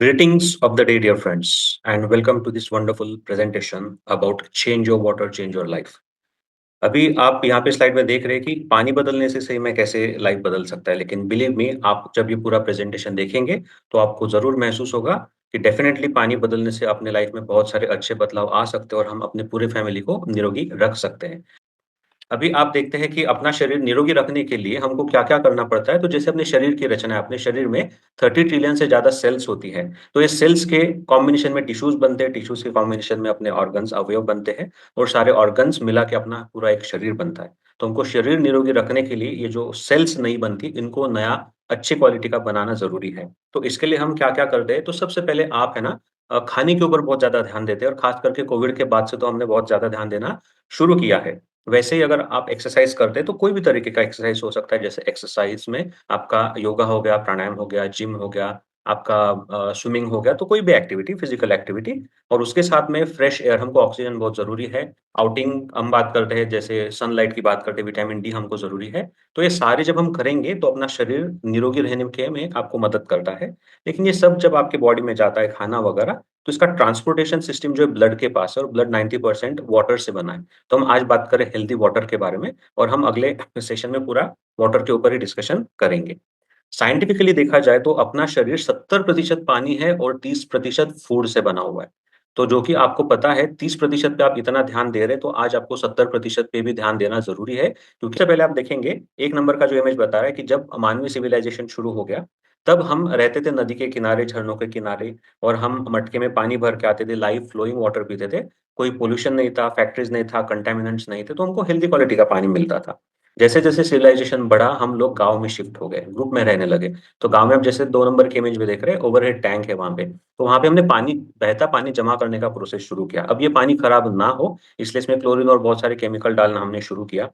Greetings of the day, dear friends, and welcome to this wonderful presentation about change your water, change your life. अभी आप यहाँ पे slide में देख रहे हैं कि पानी बदलने से सही में कैसे लाइफ बदल सकता है, लेकिन बिलीव मी आप जब ये पूरा प्रेजेंटेशन देखेंगे, तो आपको ज़रूर महसूस होगा कि डेफ़िनेटली पानी बदलने से अपने लाइफ में बहुत सारे अच्छे बदलाव आ सकते हैं और हम अपने पूरे फैमिली को निरोगी रख सकते हैं। अभी आप देखते हैं कि अपना शरीर निरोगी रखने के लिए हमको क्या-क्या करना पड़ता है, तो जैसे अपने शरीर की रचना है, अपने शरीर में 30 ट्रिलियन से ज़्यादा सेल्स होती है। तो ये सेल्स के कॉम्बिनेशन में टिश्यूज़ बनते हैं, टिश्यूज़ के कॉम्बिनेशन में अपने ऑर्गन्स, अवयव बनते हैं और सारे ऑर्गन्स मिला के अपना पूरा एक शरीर बनता है। तो हमको शरीर निरोगी रखने के लिए ये जो सेल्स नहीं बनती, इनको नया अच्छी क्वालिटी का बनाना ज़रूरी है। तो इसके लिए हम क्या-क्या करते हैं, तो सबसे पहले आप है ना खाने के ऊपर बहुत ज़्यादा ध्यान देते हैं और ख़ास करके कोविड के बाद से तो हमने बहुत ज़्यादा ध्यान देना शुरू किया है। वैसे ही अगर आप एक्सरसाइज़ करते हैं, तो कोई भी तरीके का एक्सरसाइज़ हो सकता है, जैसे एक्सरसाइज़ में आपका योगा हो गया, प्राणायाम हो गया, जिम हो गया, आपका स्विमिंग हो गया, तो कोई भी एक्टिविटी, फिज़िकल एक्टिविटी और उसके साथ में फ्रेश एयर हमको ऑक्सीजन बहुत ज़रूरी है। आउटिंग हम बात करते हैं, जैसे सनलाइट की बात करते हैं, विटामिन डी हमको ज़रूरी है। तो ये सारे जब हम करेंगे, तो अपना शरीर निरोगी रहने के में आपको मदद करता है। लेकिन ये सब जब आपके बॉडी में जाता है, खाना वगैरह, तो इसका ट्रांसपोर्टेशन सिस्टम जो है ब्लड के पास है और ब्लड 90% वाटर से बना है। तो हम आज बात करें हेल्दी वाटर के बारे में और हम अगले सेशन में पूरा वाटर के ऊपर ही डिस्कशन करेंगे। साइंटिफिकली देखा जाए तो अपना शरीर 70% पानी है और 30% फूड से बना हुआ है। तो जो कि आपको पता है 30% पे आप इतना ध्यान दे रहे हैं, तो आज आपको 70% पे भी ध्यान देना ज़रूरी है। क्योंकि सबसे पहले आप देखेंगे 1 नंबर का जो इमेज बता रहा है कि जब मानवीय सिविलाइज़ेशन शुरू हो गया, तब हम रहते थे नदी के किनारे, झरनों के किनारे और हम मटके में पानी भर के आते थे, लाइव फ्लोइंग वाटर पीते थे। कोई पॉल्यूशन नहीं था, फैक्ट्रीज़ नहीं था, कंटामिनेंट्स नहीं थे, तो हमको हेल्दी क्वालिटी का पानी मिलता था। जैसे-जैसे सिविलाइज़ेशन बढ़ा, हम लोग गाँव में शिफ्ट हो गए, ग्रुप में रहने लगे। तो गाँव में आप जैसे 2 नंबर की इमेज में देख रहे हैं, ओवरहेड टैंक है वहाँ पे। तो वहाँ पे हमने पानी बहता पानी जमा करने का प्रोसेस शुरू किया। अब ये पानी खराब ना हो, इसलिए इसमें क्लोरीन और बहुत सारे केमिकल डालना हमने शुरू किया।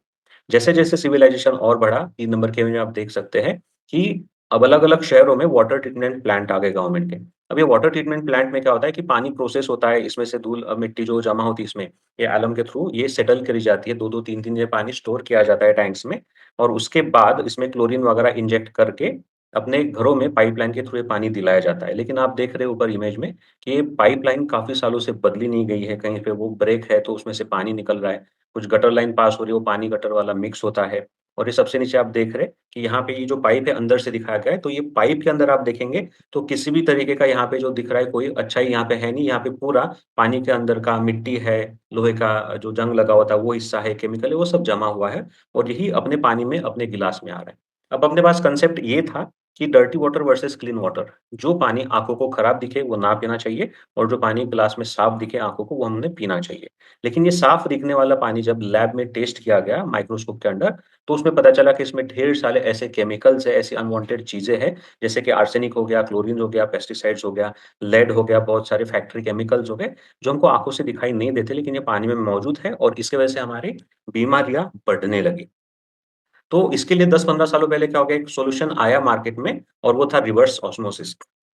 जैसे-जैसे सिविलाइज़ेशन और बढ़ा, 3 नंबर के इमेज में आप देख सकते हैं कि अब अलग-अलग शहरों में वाटर ट्रीटमेंट प्लांट आ गए गवर्नमेंट के। अब ये वाटर ट्रीटमेंट प्लांट में क्या होता है कि पानी प्रोसेस होता है, इसमें से धूल मिट्टी जो जमा होती है इसमें, ये एल्युम के थ्रू ये सेटल करी जाती है, 2-2 3-3 ये पानी स्टोर किया जाता है टैंक्स में और उसके बाद इसमें क्लोरीन वगैरह इंजेक्ट करके अपने घरों में पाइपलाइन के थ्रू ये पानी दिलाया जाता है। लेकिन आप देख रहे हो ऊपर इमेज में कि ये पाइपलाइन काफ़ी सालों से बदली नहीं गई है, कहीं पे वो ब्रेक है तो उसमें से पानी निकल रहा है। कुछ गटर लाइन पास हो रही है, वो पानी गटर वाला मिक्स होता है और ये सबसे नीचे आप देख रहे हैं कि यहाँ पे ये जो पाइप है अंदर से दिखाया गया है, तो ये पाइप के अंदर आप देखेंगे तो किसी भी तरीके का यहाँ पे जो दिख रहा है कोई अच्छाई यहाँ पे है नहीं, यहाँ पे पूरा पानी के अंदर का मिट्टी है, लोहे का जो जंग लगा होता है वो हिस्सा है, केमिकल है, वो सब जमा हुआ है और यही अपने पानी में, अपने गिलास में आ रहा है। अब अपने पास कांसेप्ट ये था कि dirty water versus clean water, जो पानी आँखों को खराब दिखे वो ना पीना चाहिए और जो पानी गिलास में साफ दिखे आँखों को वो हमने पीना चाहिए। लेकिन ये साफ दिखने वाला पानी जब लैब में टेस्ट किया गया माइक्रोस्कोप के अंडर, तो उसमें पता चला कि इसमें ढेर सारे ऐसे केमिकल्स हैं, ऐसी अनवांटेड चीज़ें हैं, जैसे कि आर्सेनिक हो गया, क्लोरीन हो गया, पेस्टिसाइड्स हो गया, लेड हो गया, बहुत सारे फैक्ट्री केमिकल्स हो गए, जो हमको आँखों से दिखाई नहीं देते, लेकिन ये पानी में मौजूद है और इसकी वजह से हमारी बीमारियाँ बढ़ने लगी। तो इसके लिए 10-15 सालों पहले क्या हो गया, एक सॉल्यूशन आया मार्केट में और वो था रिवर्स ऑस्मोसिस।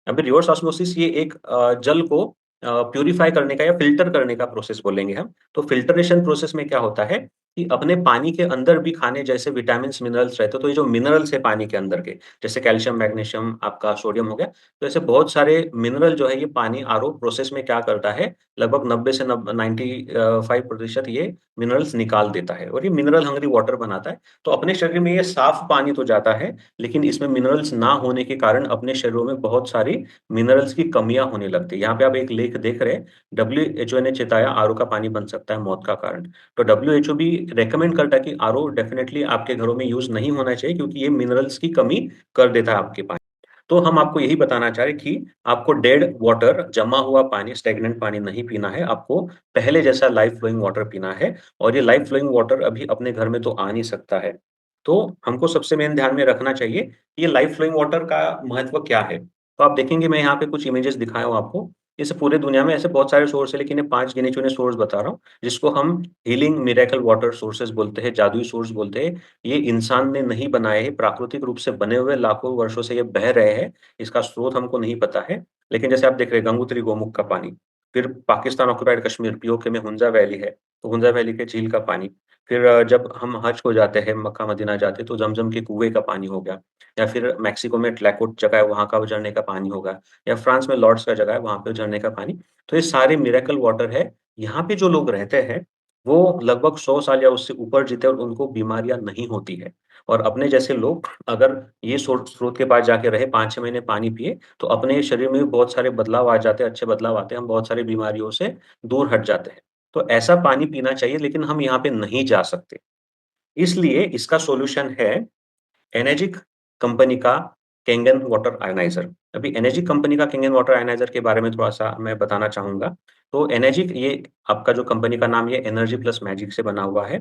अभी रिवर्स ऑस्मोसिस ये एक जल को प्यूरीफाई करने का या फ़िल्टर करने का प्रोसेस बोलेंगे हम। तो फ़िल्टरेशन प्रोसेस में क्या होता है कि अपने पानी के अंदर भी खाने जैसे विटामिन्स, मिनरल्स रहते हैं, तो ये जो मिनरल्स है पानी के अंदर के, जैसे कैल्शियम, मैग्नीशियम, आपका सोडियम हो गया, तो ऐसे बहुत सारे मिनरल जो है ये पानी आरओ प्रोसेस में क्या करता है, लगभग 90 से 95% ये मिनरल्स निकाल देता है और ये मिनरल हंग्री वाटर बनाता है। तो अपने शरीर में ये साफ पानी तो जाता है, लेकिन इसमें मिनरल्स ना होने के कारण अपने शरीरों में बहुत सारी मिनरल्स की कमियाँ होने लगती है। यहाँ पे आप एक लेख देख रहे हैं, डब्ल्यूएचओ ने चेताया आरओ का पानी बन सकता है मौत का कारण। तो डब्ल्यूएचओ भी रिकमेंड करता है कि आरओ डेफिनिटली आपके घरों में यूज़ नहीं होना चाहिए क्योंकि ये मिनरल्स की कमी कर देता है आपके पानी। तो हम आपको यही बताना चाह रहे हैं कि आपको डेड वाटर, जमा हुआ पानी, स्टैग्नेंट पानी नहीं पीना है, आपको पहले जैसा लाइफ फ्लोइंग वाटर पीना है और ये लाइफ फ्लोइंग वाटर अभी अपने घर में तो आ नहीं सकता है। तो हमको सबसे मेन ध्यान में रखना चाहिए, कि ये लाइफ फ्लोइंग वाटर का महत्व क्या है? तो आप देखेंगे मैं यहाँ पे कुछ इमेजेस दिखाया हूँ आपको। इस पूरे दुनिया में ऐसे बहुत सारे सोर्स हैं, लेकिन ये 5 गिने-चुने सोर्स बता रहा हूँ, जिसको हम हीलिंग मिरेकल वाटर सोर्सेज़ बोलते हैं, जादुई सोर्स बोलते हैं। ये इंसान ने नहीं बनाए हैं, प्राकृतिक रूप से बने हुए लाखों वर्षों से ये बह रहे हैं। इसका स्रोत हमको नहीं पता है, लेकिन जैसे आप देख रहे हैं गंगोत्री गोमुख का पानी, फिर पाकिस्तान ऑक्युपाइड कश्मीर पीओके में हुंजा वैली है, तो हुंजा वैली के झील का पानी। फिर जब हम हज को जाते हैं, मक्का मदीना जाते हैं, तो ज़मज़म के कुएँ का पानी हो गया, या फिर मेक्सिको में ट्लैकोट जगह है, वहाँ का झरने का पानी होगा, या फ्रांस में लॉर्ड्स का जगह है, वहाँ पे झरने का पानी। तो ये सारे मिरेकल वाटर है। यहाँ पे जो लोग रहते हैं, वो लगभग 100 साल या उससे ऊपर जीते और उनको बीमारियाँ नहीं होती है। और अपने जैसे लोग अगर ये स्रोत के पास जाके रहे, 5-6 महीने पानी पिए, तो अपने शरीर में भी बहुत सारे बदलाव आ जाते हैं, अच्छे बदलाव आते हैं, हम बहुत सारी बीमारियों से दूर हट जाते हैं। तो ऐसा पानी पीना चाहिए, लेकिन हम यहाँ पे नहीं जा सकते। इसलिए इसका सॉल्यूशन है एनर्जिक कंपनी का कैंगन वाटर आयोनाइज़र। अभी एनर्जिक कंपनी का कैंगन वाटर आयोनाइज़र के बारे में थोड़ा-सा मैं बताना चाहूँगा। तो एनर्जिक, ये आपका जो कंपनी का नाम, ये एनर्जी प्लस मैजिक से बना हुआ है।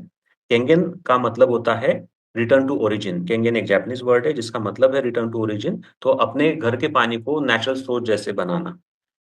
कैंगन का मतलब होता है रिटर्न टू ओरिजिन। कैंगन एक जैपनीज़ वर्ड है जिसका मतलब है रिटर्न टू ओरिजिन, तो अपने घर के पानी को नेचुरल स्रोत जैसे बनाना।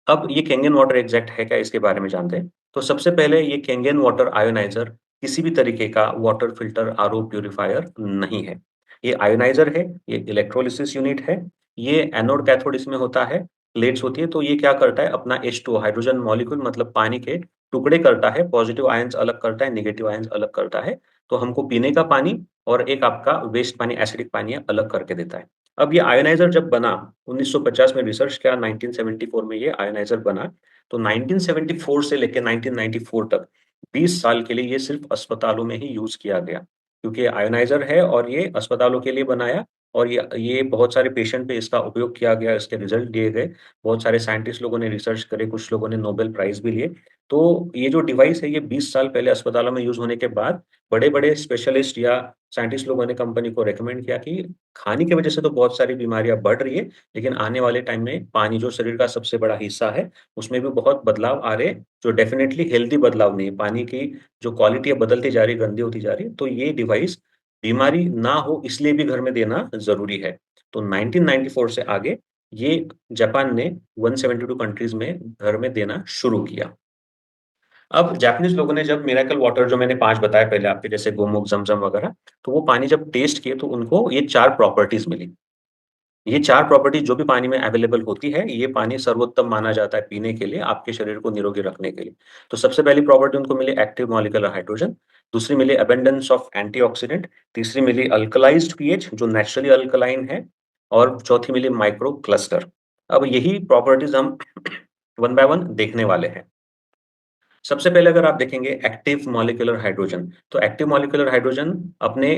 अब ये कैंगन वाटर एग्ज़ैक्ट है क्या, इसके बारे में जानते हैं। तो सबसे पहले, ये कैंगन वाटर आयोनाइज़र किसी भी तरीके का वाटर फ़िल्टर, आरओ प्यूरीफायर नहीं है। ये आयोनाइज़र है, ये इलेक्ट्रोलिसिस यूनिट है, ये एनोड कैथोड इसमें होता है, प्लेट्स होती है, तो ये क्या करता है, अपना H2O हाइड्रोजन मॉलिक्यूल मतलब पानी के टुकड़े करता है, पॉज़िटिव आयन्स अलग करता है, नेगेटिव आयन्स अलग करता है, तो हमको पीने का पानी और एक आपका वेस्ट पानी, एसिडिक पानी है, अलग करके देता है। अब ये आयोनाइज़र जब बना, 1950 में रिसर्च किया, 1974 में ये आयोनाइज़र बना, तो 1974 से लेके 1994 तक 20 साल के लिए ये सिर्फ़ अस्पतालों में ही यूज़ किया गया। क्योंकि ये आयोनाइज़र है और ये अस्पतालों के लिए बनाया, और ये बहुत सारे पेशेंट पे इसका उपयोग किया गया, इसके रिज़ल्ट दिए गए। बहुत सारे साइंटिस्ट लोगों ने रिसर्च करे, कुछ लोगों ने नोबेल प्राइज़ भी लिए। तो ये जो डिवाइस है, ये 20 साल पहले अस्पतालों में यूज़ होने के बाद बड़े-बड़े स्पेशलिस्ट या साइंटिस्ट लोगों ने कंपनी को रिकमेंड किया कि खाने की वजह से तो बहुत सारी बीमारियाँ बढ़ रही है, लेकिन आने वाले टाइम में पानी जो शरीर का सबसे बड़ा हिस्सा है, उसमें भी बहुत बदलाव आ रहे हैं, जो डेफ़िनेटली हेल्दी बदलाव नहीं है। पानी की जो क्वालिटी है बदलती जा रही है, गंदी होती जा रही है, तो ये डिवाइस बीमारी ना हो इसलिए भी घर में देना ज़रूरी है। तो 1994 से आगे ये जापान ने 172 कंट्रीज़ में घर में देना शुरू किया। अब जापानीज़ लोगों ने जब मिरेकल वाटर जो मैंने 5 बताए पहले आपके, जैसे गोमुख, ज़मज़म वगैरह, तो वो पानी जब टेस्ट किए तो उनको ये 4 प्रॉपर्टीज़ मिली। ये 4 प्रॉपर्टी जो भी पानी में अवेलेबल होती है, ये पानी सर्वोत्तम माना जाता है पीने के लिए, आपके शरीर को निरोगी रखने के लिए। तो सबसे पहली प्रॉपर्टी उनको मिली एक्टिव मॉलिक्यूलर हाइड्रोजन, दूसरी मिली अबंडेंस ऑफ एंटीऑक्सीडेंट, तीसरी मिली अल्कलाइज्ड पीएच जो नेचुरली अल्कलाइन है, और चौथी मिली माइक्रो क्लस्टर। अब यही प्रॉपर्टीज़ हम वन बाय वन देखने वाले हैं। सबसे पहले अगर आप देखेंगे एक्टिव मॉलिक्यूलर हाइड्रोजन, तो एक्टिव मॉलिक्यूलर हाइड्रोजन अपने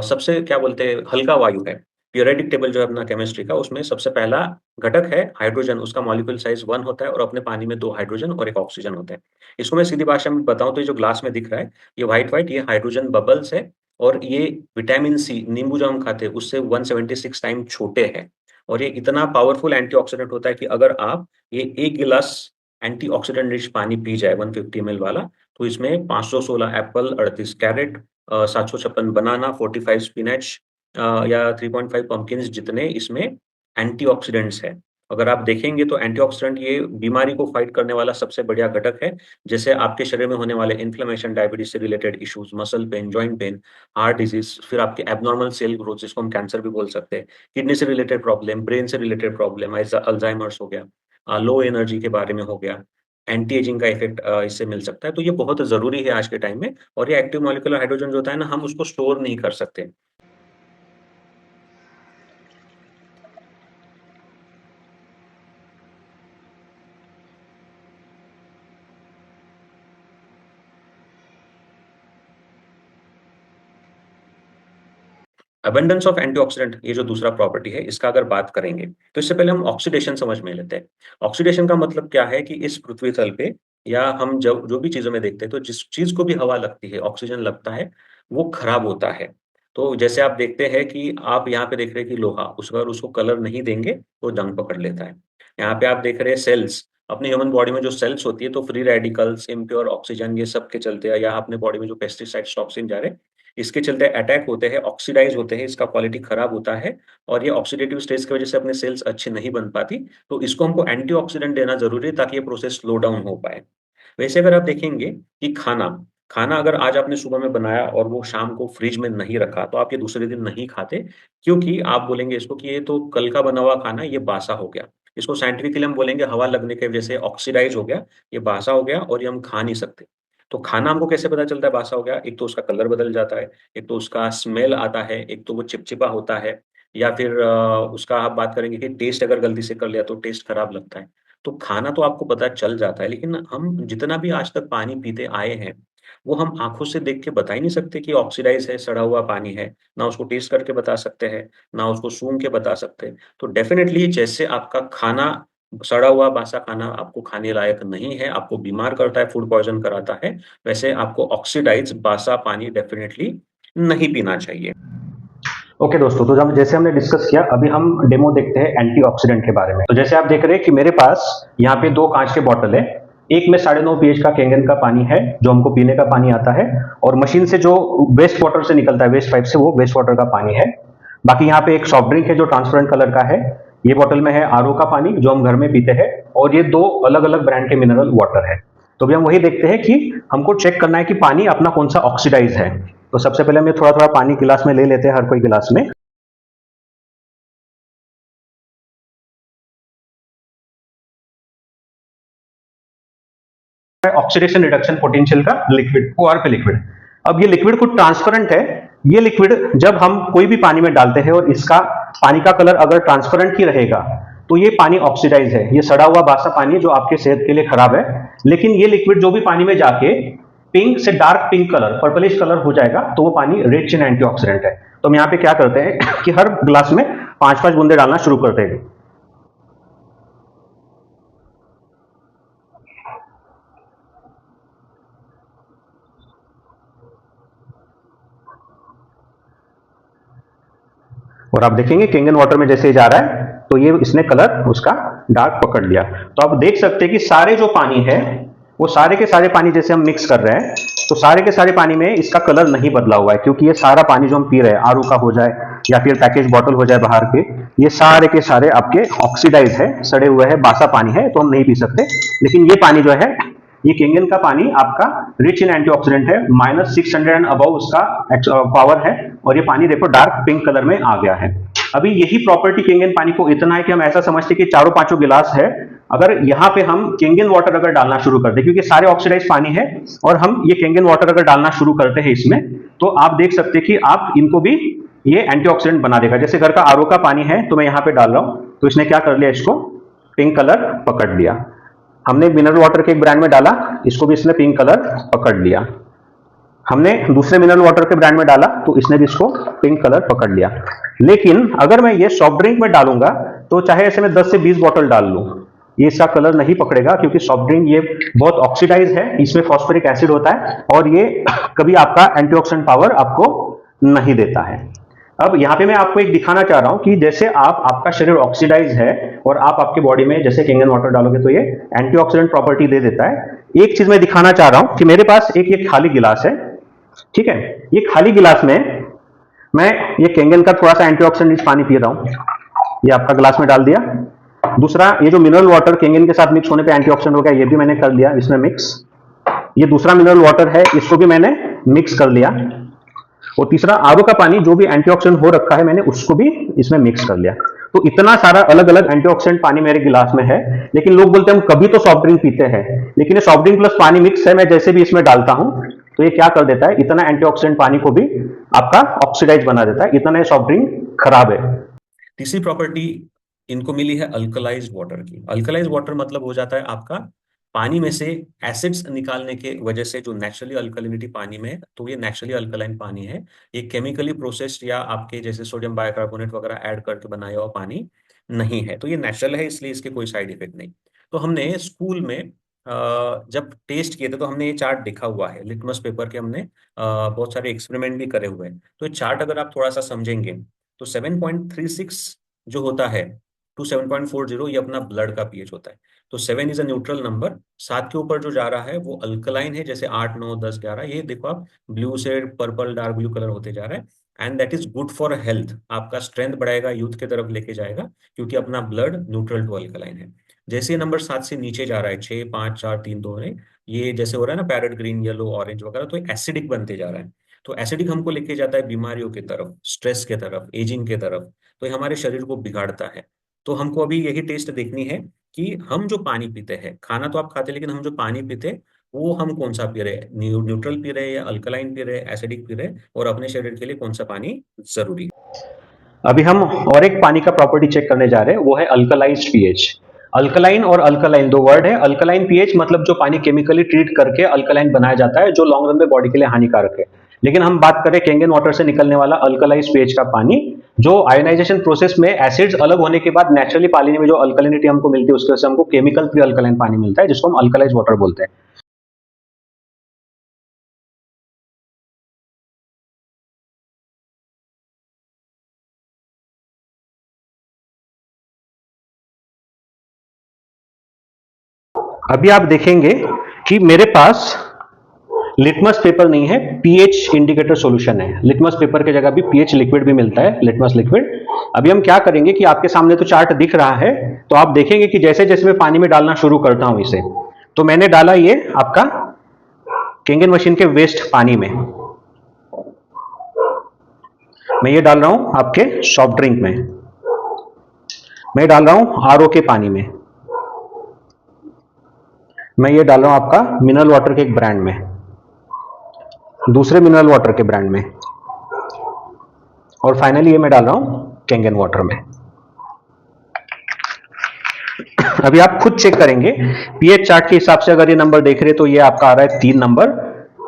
सबसे क्या बोलते हैं, हल्का वायु है। पीरियोडिक टेबल जो है अपना केमिस्ट्री का, उसमें सबसे पहला घटक है हाइड्रोजन, उसका मॉलिक्यूल साइज़ 1 होता है और अपने पानी में 2 हाइड्रोजन और 1 ऑक्सीजन होते हैं। इसको मैं सीधी भाषा में बताऊँ तो ये जो ग्लास में दिख रहा है, ये व्हाइट-व्हाइट, ये हाइड्रोजन बबल्स है, और ये विटामिन सी, नींबू जो हम खाते हैं उससे 176 टाइम छोटे हैं। और ये इतना पावरफुल एंटीऑक्सीडेंट होता है कि अगर आप ये 1 गिलास एंटीऑक्सीडेंट रिच पानी पी जाए 150 एमएल वाला, तो इसमें 516 एप्पल, 38 कैरेट, 756 बनाना, 45 स्पिनच, या 3.5 पम्पकिन्स जितने इसमें एंटीऑक्सीडेंट्स हैं। अगर आप देखेंगे तो एंटीऑक्सीडेंट ये बीमारी को फाइट करने वाला सबसे बढ़िया घटक है। जैसे आपके शरीर में होने वाले इन्फ्लेमेशन, डायबिटीज़ से related issues, muscle pain, joint pain, heart disease, फिर आपके एब्नॉर्मल सेल ग्रोथ जिसको हम कैंसर भी बोल सकते हैं, किडनी से रिलेटेड प्रॉब्लम, ब्रेन से रिलेटेड प्रॉब्लम, ऐसा अल्ज़ाइमर्स हो गया, लो एनर्जी के बारे में हो गया, एंटी एजिंग का इफ़ेक्ट इससे मिल सकता है। तो ये बहुत ज़रूरी है आज के टाइम में, और ये एक्टिव मॉलिक्यूलर हाइड्रोजन जो होता है ना, हम उसको स्टोर नहीं कर सकते। अबंडेंस ऑफ एंटीऑक्सीडेंट, ये जो दूसरा प्रॉपर्टी है, इसका अगर बात करेंगे, तो इससे पहले हम ऑक्सीडेशन समझ में लेते हैं। ऑक्सीडेशन का मतलब क्या है कि इस पृथ्वी तल पे, या हम जब जो भी चीज़ों में देखते हैं, तो जिस चीज़ को भी हवा लगती है, ऑक्सीजन लगता है, वो खराब होता है। तो जैसे आप देखते हैं कि आप यहाँ पे देख रहे हैं कि लोहा, उस अगर उसको कलर नहीं देंगे, तो जंग पकड़ लेता है। यहाँ पे आप देख रहे हैं सेल्स, अपनी ह्यूमन बॉडी में जो सेल्स होती है, तो फ्री रेडिकल्स, इम्प्योर ऑक्सीजन, ये सब के चलते, या अपने बॉडी में जो पेस्टिसाइड्स, टॉक्सिन जा रहे हैं, इसके चलते अटैक होते हैं, ऑक्सीडाइज़ होते हैं, इसका क्वालिटी खराब होता है, और ये ऑक्सीडेटिव स्ट्रेस की वजह से अपने सेल्स अच्छे नहीं बन पाती, तो इसको हमको एंटीऑक्सीडेंट देना ज़रूरी है ताकि ये प्रोसेस स्लो डाउन हो पाए। वैसे अगर आप देखेंगे कि खाना खाना अगर आज आपने सुबह में बनाया और वो शाम को फ्रिज में नहीं रखा, तो आप ये दूसरे दिन नहीं खाते, क्योंकि आप बोलेंगे इसको कि ये तो कल का बना हुआ खाना है, ये बासा हो गया। इसको साइंटिफिकली हम बोलेंगे हवा लगने की वजह से ऑक्सीडाइज़ हो गया, ये बासा हो गया और ये हम खा नहीं सकते। तो खाना हमको कैसे पता चलता है बासा हो गया? एक तो उसका कलर बदल जाता है, एक तो उसका स्मेल आता है, एक तो वो चिपचिपा होता है या फिर उसका आप बात करेंगे कि टेस्ट अगर गलती से कर लिया तो टेस्ट खराब लगता है। तो खाना तो आपको पता चल जाता है, लेकिन हम जितना भी आज तक पानी पीते आए हैं, वो हम आँखों से देख के बता ही नहीं सकते कि ऑक्सीडाइज़ है, सड़ा हुआ पानी है। ना उसको टेस्ट करके बता सकते हैं, ना उसको सूंघ के बता सकते हैं। तो डेफ़िनेटली जैसे आपका खाना सड़ा हुआ बासा खाना आपको खाने लायक नहीं है, आपको बीमार करता है, फूड पॉइज़न कराता है, वैसे आपको ऑक्सीडाइज़्ड बासा पानी डेफ़िनेटली नहीं पीना चाहिए। ओके दोस्तों, तो जब जैसे हमने डिस्कस किया, अभी हम डेमो देखते हैं एंटीऑक्सीडेंट के बारे में। तो जैसे आप देख रहे हैं कि मेरे पास यहाँ पे 2 कांच के बॉटल है। एक में 9.5 पीएच का कैंगन का पानी है, जो हमको पीने का पानी आता है, और मशीन से जो वेस्ट वाटर से निकलता है, वेस्ट पाइप से, वो वेस्ट वाटर का पानी है। बाकी यहाँ पे एक सॉफ्ट ड्रिंक है जो ट्रांसपेरेंट कलर का है। ये बॉटल में है आरओ का पानी जो हम घर में पीते हैं, और ये 2 अलग-अलग ब्रांड के मिनरल वाटर है। तो अभी हम वही देखते हैं कि हमको चेक करना है कि पानी अपना कौन सा ऑक्सीडाइज है। तो सबसे पहले हम थोड़ा-थोड़ा पानी गिलास में ले लेते हैं, हर कोई गिलास में। ऑक्सीडेशन रिडक्शन पोटेंशियल का लिक्विड, ओआर पे लिक्विड। अब ये लिक्विड कुछ ट्रांसपेरेंट है। ये लिक्विड जब हम कोई भी पानी में डालते हैं और इसका पानी का कलर अगर ट्रांसपेरेंट ही रहेगा, तो ये पानी ऑक्सीडाइज है, ये सड़ा हुआ बासा पानी जो आपके सेहत के लिए खराब है। लेकिन ये लिक्विड जो भी पानी में जाके पिंक से dark pink colour, purplish colour हो जाएगा, तो वो पानी रिच इन एंटीऑक्सीडेंट है। तो हम यहाँ पे क्या करते हैं कि हर ग्लास में 5-5 बूंदे डालना शुरू करते हैं। और आप देखेंगे कैंगन वाटर में जैसे ही जा रहा है, तो ये इसने कलर उसका डार्क पकड़ लिया। तो आप देख सकते हैं कि सारे जो पानी है, वो सारे के सारे पानी जैसे हम मिक्स कर रहे हैं, तो सारे के सारे पानी में इसका कलर नहीं बदला हुआ है, क्योंकि ये सारा पानी जो हम पी रहे हैं, आरओ का हो जाए या फिर पैकेज बॉटल हो जाए बाहर के, ये सारे के सारे आपके ऑक्सीडाइज है, सड़े हुए है, बासा पानी है, तो हम नहीं पी सकते। लेकिन ये पानी जो है, ये कैंगन का पानी आपका रिच इन एंटीऑक्सीडेंट है, -600 एंड अबव उसका पावर है, और ये पानी देखो डार्क पिंक कलर में आ गया है। अभी यही प्रॉपर्टी कैंगन पानी को इतना है कि हम ऐसा समझते कि चारों पांचों गिलास है, अगर यहाँ पे हम कैंगन वाटर अगर डालना शुरू कर दे, क्योंकि सारे ऑक्सीडाइज पानी है, और हम ये कैंगन वाटर अगर डालना शुरू करते हैं इसमें, तो आप देख सकते हैं कि आप इनको भी ये एंटीऑक्सीडेंट बना देगा। जैसे घर का आरओ का पानी है, तो मैं यहाँ पे डाल रहा हूं, तो इसने क्या कर लिया, इसको पिंक कलर पकड़ लिया। हमने मिनरल वाटर के एक ब्रांड में डाला, इसको भी इसने पिंक कलर पकड़ लिया। हमने दूसरे मिनरल वाटर के ब्रांड में डाला, तो इसने भी इसको पिंक कलर पकड़ लिया। लेकिन अगर मैं ये सॉफ्ट ड्रिंक में डालूंगा, तो चाहे ऐसे मैं 10 से 20 बॉटल डाल लूं, ये इसका कलर नहीं पकड़ेगा, क्योंकि सॉफ्ट ड्रिंक ये बहुत ऑक्सीडाइज है, इसमें फॉस्फोरिक एसिड होता है, और ये कभी आपका एंटीऑक्सीडेंट पावर आपको नहीं देता है। अब यहाँ पे मैं आपको एक दिखाना चाह रहा हूँ कि जैसे आपका शरीर ऑक्सीडाइज है, और आप आपके बॉडी में जैसे कैंगन वाटर डालोगे, तो ये एंटीऑक्सीडेंट प्रॉपर्टी दे देता है। एक चीज मैं दिखाना चाह रहा हूँ कि मेरे पास एक ये खाली गिलास है, ठीक है। ये खाली गिलास में मैं ये कैंगन का थोड़ा सा एंटीऑक्सीडेंट पानी पी रहा हूँ, ये आपका गिलास में डाल दिया। दूसरा, ये जो मिनरल वाटर कैंगन के साथ मिक्स होने पे एंटीऑक्सीडेंट हो गया, ये भी मैंने कर लिया इसमें मिक्स। ये दूसरा मिनरल वाटर है, इसको भी मैंने मिक्स कर लिया। और तीसरा, आरओ का पानी जो भी एंटीऑक्सीडेंट हो रखा है, मैंने उसको भी इसमें मिक्स कर लिया। तो इतना सारा अलग अलग एंटीऑक्सीडेंट पानी मेरे गिलास में है। लेकिन लोग बोलते हैं हम कभी तो सॉफ्ट ड्रिंक पीते हैं, लेकिन ये सॉफ्ट ड्रिंक प्लस पानी मिक्स है, मैं जैसे भी इसमें डालता हूं, तो ये क्या कर देता है, इतना एंटीऑक्सीडेंट पानी को भी आपका ऑक्सीडाइज बना देता है, इतना ये सॉफ्ट ड्रिंक खराब है। तीसरी प्रॉपर्टी इनको मिली है अल्कलाइज्ड वाटर की। अल्कलाइज्ड वाटर मतलब हो जाता है आपका पानी में से एसिड्स निकालने के वजह से जो नेचुरली अल्कलिनिटी पानी में है, तो ये नेचुरली अल्कलाइन पानी है। ये केमिकली प्रोसेस्ड या आपके जैसे सोडियम बाइकार्बोनेट वगैरह ऐड करके बनाया हुआ पानी नहीं है। तो ये नेचुरल है, इसलिए इसके कोई साइड इफेक्ट नहीं। तो हमने स्कूल में जब टेस्ट किए थे, तो हमने ये चार्ट देखा हुआ है लिटमस पेपर के, हमने बहुत सारे एक्सपेरिमेंट भी करे हुए हैं। तो ये चार्ट अगर आप थोड़ा सा समझेंगे, तो 7.36 जो होता है टू 7.40, ये अपना ब्लड का पीएच होता है। तो 7 इज अ न्यूट्रल नंबर। 7 के ऊपर जो जा रहा है वो अल्कलाइन है, जैसे 8, 9, 10, 11, ये देखो आप ब्लू से पर्पल डार्क ब्लू कलर होते जा रहा है। And that is good for health, आपका स्ट्रेंथ बढ़ाएगा, यूथ की तरफ लेके जाएगा, क्योंकि अपना ब्लड न्यूट्रल टू अल्कलाइन है। जैसे नंबर 7 से नीचे जा रहा है, 6, 5, 4, 3, 2 है, ये जैसे हो रहा है ना पैरेट ग्रीन, येलो, ऑरेंज वगैरह, तो एसिडिक बनते जा रहा है। तो एसिडिक हमको लेके जाता है बीमारियों की तरफ, स्ट्रेस के तरफ, एजिंग के तरफ। तो ये हमारे शरीर को बिगाड़ता है। तो हमको अभी यही टेस्ट देखनी है कि हम जो पानी पीते हैं, खाना तो आप खाते हैं, लेकिन हम जो पानी पीते हैं वो हम कौन सा पी रहे हैं, न्यूट्रल पी रहे हैं या अल्कलाइन पी रहे हैं, एसिडिक पी रहे हैं, और अपने शरीर के लिए कौन सा पानी जरूरी है। अभी हम और एक पानी का प्रॉपर्टी चेक करने जा रहे हैं, वो है अल्कलाइज्ड पीएच। अल्कलाइन और अल्कलाइन दो वर्ड है। अल्कलाइन पीएच मतलब जो पानी केमिकली ट्रीट करके अल्कलाइन बनाया जाता है, जो लॉन्ग रन में बॉडी के लिए हानिकारक है। लेकिन हम बात करें कैंगन वाटर से निकलने वाला अल्कलाइज्ड पीएच का पानी, जो आयोनाइजेशन प्रोसेस में एसिड्स अलग होने के बाद नेचुरली पानी में जो अल्कलिनिटी हमको मिलती है, उसके वजह से हमको केमिकल फ्री अल्कलाइन पानी मिलता है, जिसको हम अल्कलाइज्ड वाटर बोलते हैं। अभी आप देखेंगे कि मेरे पास लिटमस पेपर नहीं है, पीएच इंडिकेटर सॉल्यूशन है। लिटमस पेपर की जगह भी पीएच लिक्विड भी मिलता है, लिटमस लिक्विड। अभी हम क्या करेंगे कि आपके सामने तो चार्ट दिख रहा है, तो आप देखेंगे कि जैसे जैसे मैं पानी में डालना शुरू करता हूं इसे, तो मैंने डाला ये आपका केंगन मशीन के वेस्ट पानी में। मैं ये डाल रहा हूं आपके सॉफ्ट ड्रिंक में, मैं डाल रहा हूं आरओ के पानी में, मैं ये डाल रहा हूं आपका मिनरल वाटर के एक ब्रांड में, दूसरे मिनरल वाटर के ब्रांड में, और फाइनली ये मैं डाल रहा हूं केंगन वाटर में। अभी आप खुद चेक करेंगे पीएच चार्ट के हिसाब से, अगर ये नंबर देख रहे हैं तो ये आपका आ रहा है 3 नंबर।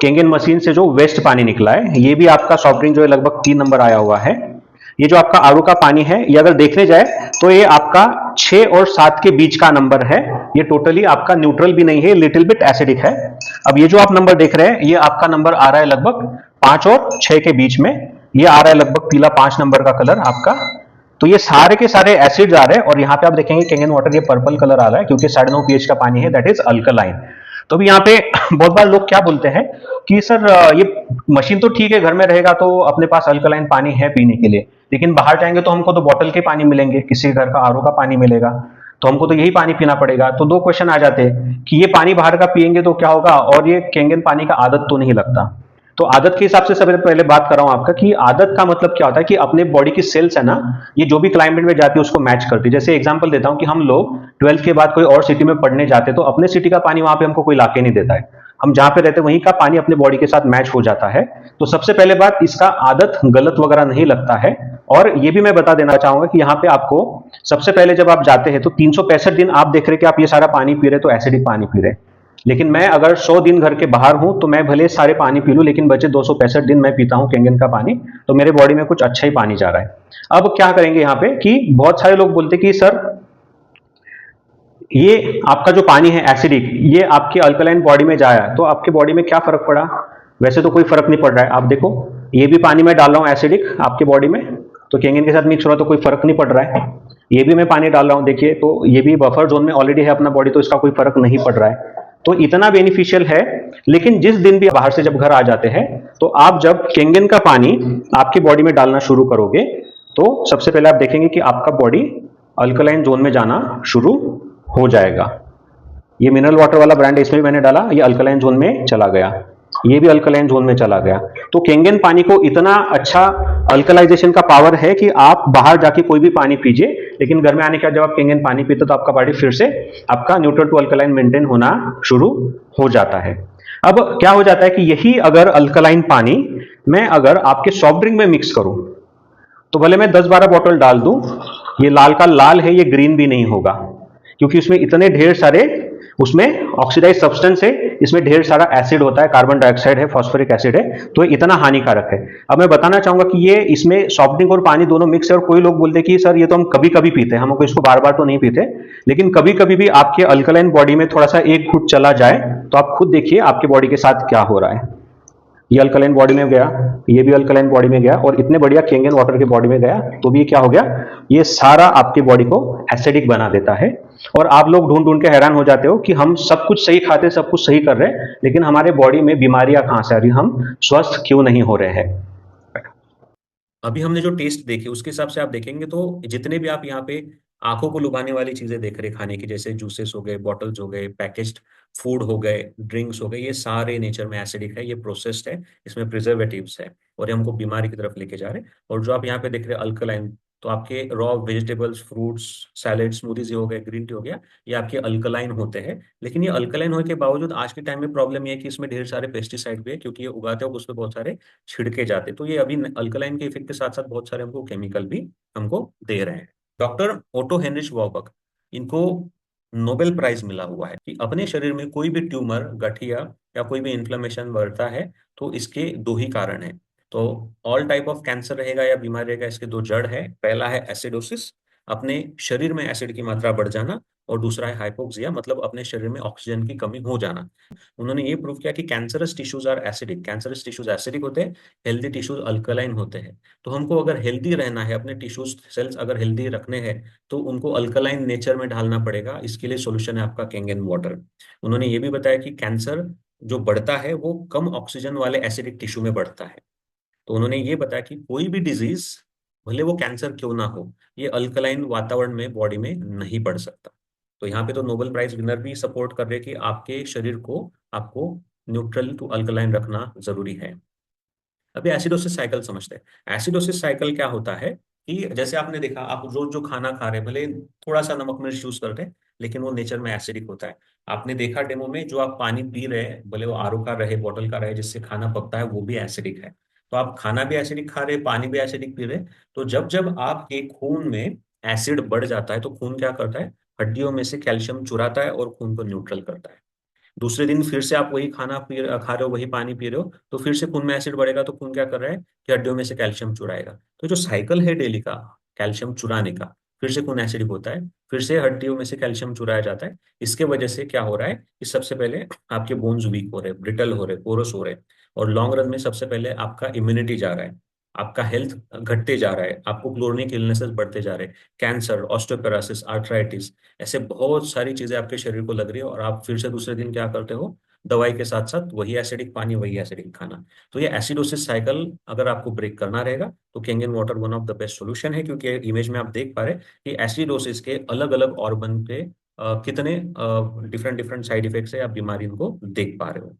केंगन मशीन से जो वेस्ट पानी निकला है, ये भी आपका सॉफ्ट ड्रिंक जो है लगभग 3 नंबर आया हुआ है। ये जो आपका आरओ का पानी है, ये अगर देखने जाए तो ये आपका 6 और 7 के बीच का नंबर है। ये टोटली आपका न्यूट्रल भी नहीं है, लिटिल बिट एसिडिक है। अब ये जो आप नंबर देख रहे हैं, ये आपका नंबर आ रहा है लगभग 5 और 6 के बीच में। ये आ रहा है लगभग पीला 5 नंबर का कलर आपका। तो ये सारे के सारे एसिड्स आ रहे हैं, और यहाँ पे आप देखेंगे कैंगन वाटर ये पर्पल कलर आ रहा है, क्योंकि 9.5 पीएच का पानी है, दैट इज अल्कलाइन। तो भी यहाँ पे बहुत बार लोग क्या बोलते हैं कि सर ये मशीन तो ठीक है, घर में रहेगा तो अपने पास अल्कलाइन पानी है पीने के लिए, लेकिन बाहर जाएंगे तो हमको तो बॉटल के पानी मिलेंगे, किसी घर का आरओ का पानी मिलेगा, तो हमको तो यही पानी पीना पड़ेगा। तो दो क्वेश्चन आ जाते हैं कि ये पानी बाहर का पिएंगे तो क्या होगा, और ये कैंगन पानी का आदत तो नहीं लगता। तो आदत के हिसाब से सबसे पहले बात कर रहा हूं आपका कि आदत का मतलब क्या होता है, कि अपने बॉडी की सेल्स है ना, ये जो भी क्लाइमेट में जाती है उसको मैच करती है। जैसे एग्जांपल देता हूं कि हम लोग 12th के बाद कोई और सिटी में पढ़ने जाते हैं, तो अपने सिटी का पानी वहां पे हमको कोई लाके नहीं देता है, हम जहां पे रहते हैं वहीं का पानी अपने बॉडी के साथ मैच हो जाता है। तो सबसे पहले बात, इसका आदत गलत वगैरह नहीं लगता है। और ये भी मैं बता देना चाहूंगा कि यहाँ पे आपको सबसे पहले जब आप जाते हैं तो 365 दिन आप देख रहे हैं कि आप ये सारा पानी पी रहे, तो एसिडिक पानी पी रहे। लेकिन मैं अगर 100 दिन घर के बाहर हूं, तो मैं भले सारे पानी पी लूं, लेकिन बचे 265 दिन मैं पीता हूं कैंगन का पानी, तो मेरे बॉडी में कुछ अच्छा ही पानी जा रहा है। अब क्या करेंगे यहाँ पे कि बहुत सारे लोग बोलते कि सर ये आपका जो पानी है एसिडिक, ये आपके अल्कलाइन बॉडी में जाया तो आपके बॉडी में क्या फर्क पड़ा। वैसे तो कोई फर्क नहीं पड़ रहा है, आप देखो ये भी पानी में डाल रहा हूं एसिडिक आपके बॉडी में, तो कैंगन के साथ मिक्स हो रहा है, तो कोई फर्क नहीं पड़ रहा है। ये भी मैं पानी डाल रहा हूं, देखिए, तो ये भी बफर जोन में ऑलरेडी है अपना बॉडी, तो इसका कोई फर्क नहीं पड़ रहा है। तो इतना बेनिफिशियल है। लेकिन जिस दिन भी बाहर से जब घर आ जाते हैं, तो आप जब कैंगन का पानी आपकी बॉडी में डालना शुरू करोगे, तो सबसे पहले आप देखेंगे कि आपका बॉडी अल्कलाइन जोन में जाना शुरू हो जाएगा। ये मिनरल वाटर वाला ब्रांड है, इसमें भी मैंने डाला, ये अल्कलाइन जोन में चला गया, ये भी अल्कलाइन जोन में चला गया। तो कैंगन पानी को इतना अच्छा अल्कलाइजेशन का पावर है कि आप बाहर जाके कोई भी पानी पीजिए, लेकिन घर में आने के बाद जब आप कैंगन पानी पीते तो आपका बॉडी फिर से आपका न्यूट्रल टू अल्कलाइन मेंटेन होना शुरू हो जाता है। अब क्या हो जाता है कि यही अगर अल्कलाइन पानी मैं अगर आपके सॉफ्ट ड्रिंक में मिक्स करूं, तो भले मैं 10-12 बॉटल डाल दूं, ये लाल का लाल है, ये ग्रीन भी नहीं होगा, क्योंकि उसमें इतने ढेर सारे उसमें ऑक्सीडाइज सब्सटेंस है, इसमें ढेर सारा एसिड होता है, कार्बन डाइऑक्साइड है, फॉस्फोरिक एसिड है, तो ये इतना हानिकारक है। अब मैं बताना चाहूंगा कि ये इसमें सॉफ्ट ड्रिंक और पानी दोनों मिक्स है, और कोई लोग बोलते हैं कि सर ये तो हम कभी कभी पीते हैं, हमको इसको बार बार तो नहीं पीते, लेकिन कभी कभी भी आपके अल्कलाइन बॉडी में थोड़ा सा एक घुट चला जाए, तो आप खुद देखिए आपके बॉडी के साथ क्या हो रहा है। ये अल्कलाइन बॉडी में गया, ये भी अल्कलाइन बॉडी में गया, और इतने बढ़िया कैंगन वाटर के बॉडी में गया, तो भी क्या हो गया, ये सारा आपके बॉडी को एसिडिक बना देता है। और आप लोग ढूंढ ढूंढ के हैरान हो जाते हो कि हम सब कुछ सही खाते, सब कुछ सही कर रहे हैं, लेकिन हमारे बॉडी में बीमारियां कहां से आ रही, हम स्वस्थ क्यों नहीं हो रहे हैं। अभी हमने जो टेस्ट देखी उसके हिसाब से आप देखेंगे तो जितने भी आप यहाँ पे आंखों को लुभाने वाली चीजें देख रहे हैं खाने की, जैसे जूसेस हो गए, बॉटल्स हो गए, पैकेज्ड फूड हो गए, ड्रिंक्स हो गए, ये सारे नेचर में एसिडिक है, ये प्रोसेस्ड है, इसमें प्रिजर्वेटिव्स है, और ये हमको बीमारी की तरफ लेके जा रहे हैं। और जो आप यहाँ पे देख रहे हैं अल्कलाइन तो आपके raw vegetables, fruits, salad, smoothies हो गए, ग्रीन टी हो गया, ये आपके अल्कलाइन होते हैं। लेकिन ये अल्कलाइन होने के बावजूद आज के टाइम में प्रॉब्लम ये है कि इसमें ढेर सारे पेस्टिसाइड भी है, क्योंकि ये उगाते वक्त उसमें बहुत सारे छिड़के जाते हैं। तो ये अभी अल्कलाइन के इफेक्ट के साथ साथ बहुत सारे हमको केमिकल भी हमको दे रहे हैं। डॉक्टर ओटो हेनरिच वॉबक, इनको नोबेल प्राइज मिला हुआ है कि अपने शरीर में कोई भी ट्यूमर, गठिया या कोई भी इन्फ्लेमेशन बढ़ता है तो इसके दो ही कारण है। तो ऑल टाइप ऑफ कैंसर रहेगा या बीमारी रहेगा, इसके दो जड़ है। पहला है एसिडोसिस, अपने शरीर में एसिड की मात्रा बढ़ जाना, और दूसरा है हाइपोक्सिया, मतलब अपने शरीर में ऑक्सीजन की कमी हो जाना। उन्होंने ये प्रूव किया कि cancerous tissues are acidic, cancerous tissues acidic होते हैं, हेल्दी टिश्यूज अल्कलाइन होते हैं। तो हमको अगर हेल्दी रहना है, अपने टिश्यूज सेल्स अगर हेल्दी रखने हैं, तो उनको अल्कलाइन नेचर में ढालना पड़ेगा। इसके लिए सोल्यूशन है आपका कैंगन वाटर। उन्होंने ये भी बताया कि कैंसर जो बढ़ता है वो कम ऑक्सीजन वाले एसिडिक टिश्यू में बढ़ता है। तो उन्होंने ये बताया कि कोई भी डिजीज, भले वो कैंसर क्यों ना हो, ये अल्कलाइन वातावरण में बॉडी में नहीं बढ़ सकता। तो यहाँ पे तो नोबेल प्राइज विनर भी सपोर्ट कर रहे हैं कि आपके शरीर को, आपको न्यूट्रल टू अल्कलाइन रखना जरूरी है। अभी एसिडोसिस साइकिल समझते हैं। एसिडोसिस साइकिल क्या होता है कि जैसे आपने देखा, आप रोज जो खाना खा रहे हैं, भले थोड़ा सा नमक मिर्च यूज करते हैं, लेकिन वो नेचर में एसिडिक होता है। आपने देखा डेमो में, जो आप पानी पी रहे हैं, भले वो आरओ का रहे, बॉटल का रहे, जिससे खाना पकता है, वो भी एसिडिक है। तो आप खाना भी एसिडिक खा रहे हैं, पानी भी एसिडिक पी रहे हैं। तो जब जब आपके खून में एसिड बढ़ जाता है, तो खून क्या करता है, हड्डियों में से कैल्शियम चुराता है और खून को न्यूट्रल करता है। दूसरे दिन फिर से आप वही खाना खा रहे हो, वही पानी पी रहे हो, तो फिर से खून में एसिड बढ़ेगा, तो खून क्या कर रहा है कि हड्डियों में से कैल्शियम चुराएगा। तो जो साइकिल है डेली का कैल्शियम चुराने का, फिर से खून एसिडिक होता है, फिर से हड्डियों में से कैल्शियम चुराया जाता है। इसके वजह से क्या हो रहा है कि सबसे पहले आपके बोन्स वीक हो रहे, ब्रिटल हो रहे, पोरस हो रहे, और लॉन्ग रन में सबसे पहले आपका इम्यूनिटी जा रहा है, आपका हेल्थ घटते जा रहा है, आपको क्रोनिक इलनेसेस बढ़ते जा रहे हैं, कैंसर, ऑस्टियोपेरोसिस, आर्थराइटिस, ऐसे बहुत सारी चीजें आपके शरीर को लग रही है। और आप फिर से दूसरे दिन क्या करते हो, दवाई के साथ साथ वही एसिडिक पानी, वही एसिडिक खाना। तो ये एसिडोसिस साइकिल अगर आपको ब्रेक करना रहेगा, तो Kangen water one of the best solution है। क्योंकि इमेज में आप देख पा रहे कि एसिडोसिस के अलग अलग ऑर्गन पे कितने डिफरेंट डिफरेंट साइड इफेक्ट्स है, आप बीमारी इनको देख पा रहे हो।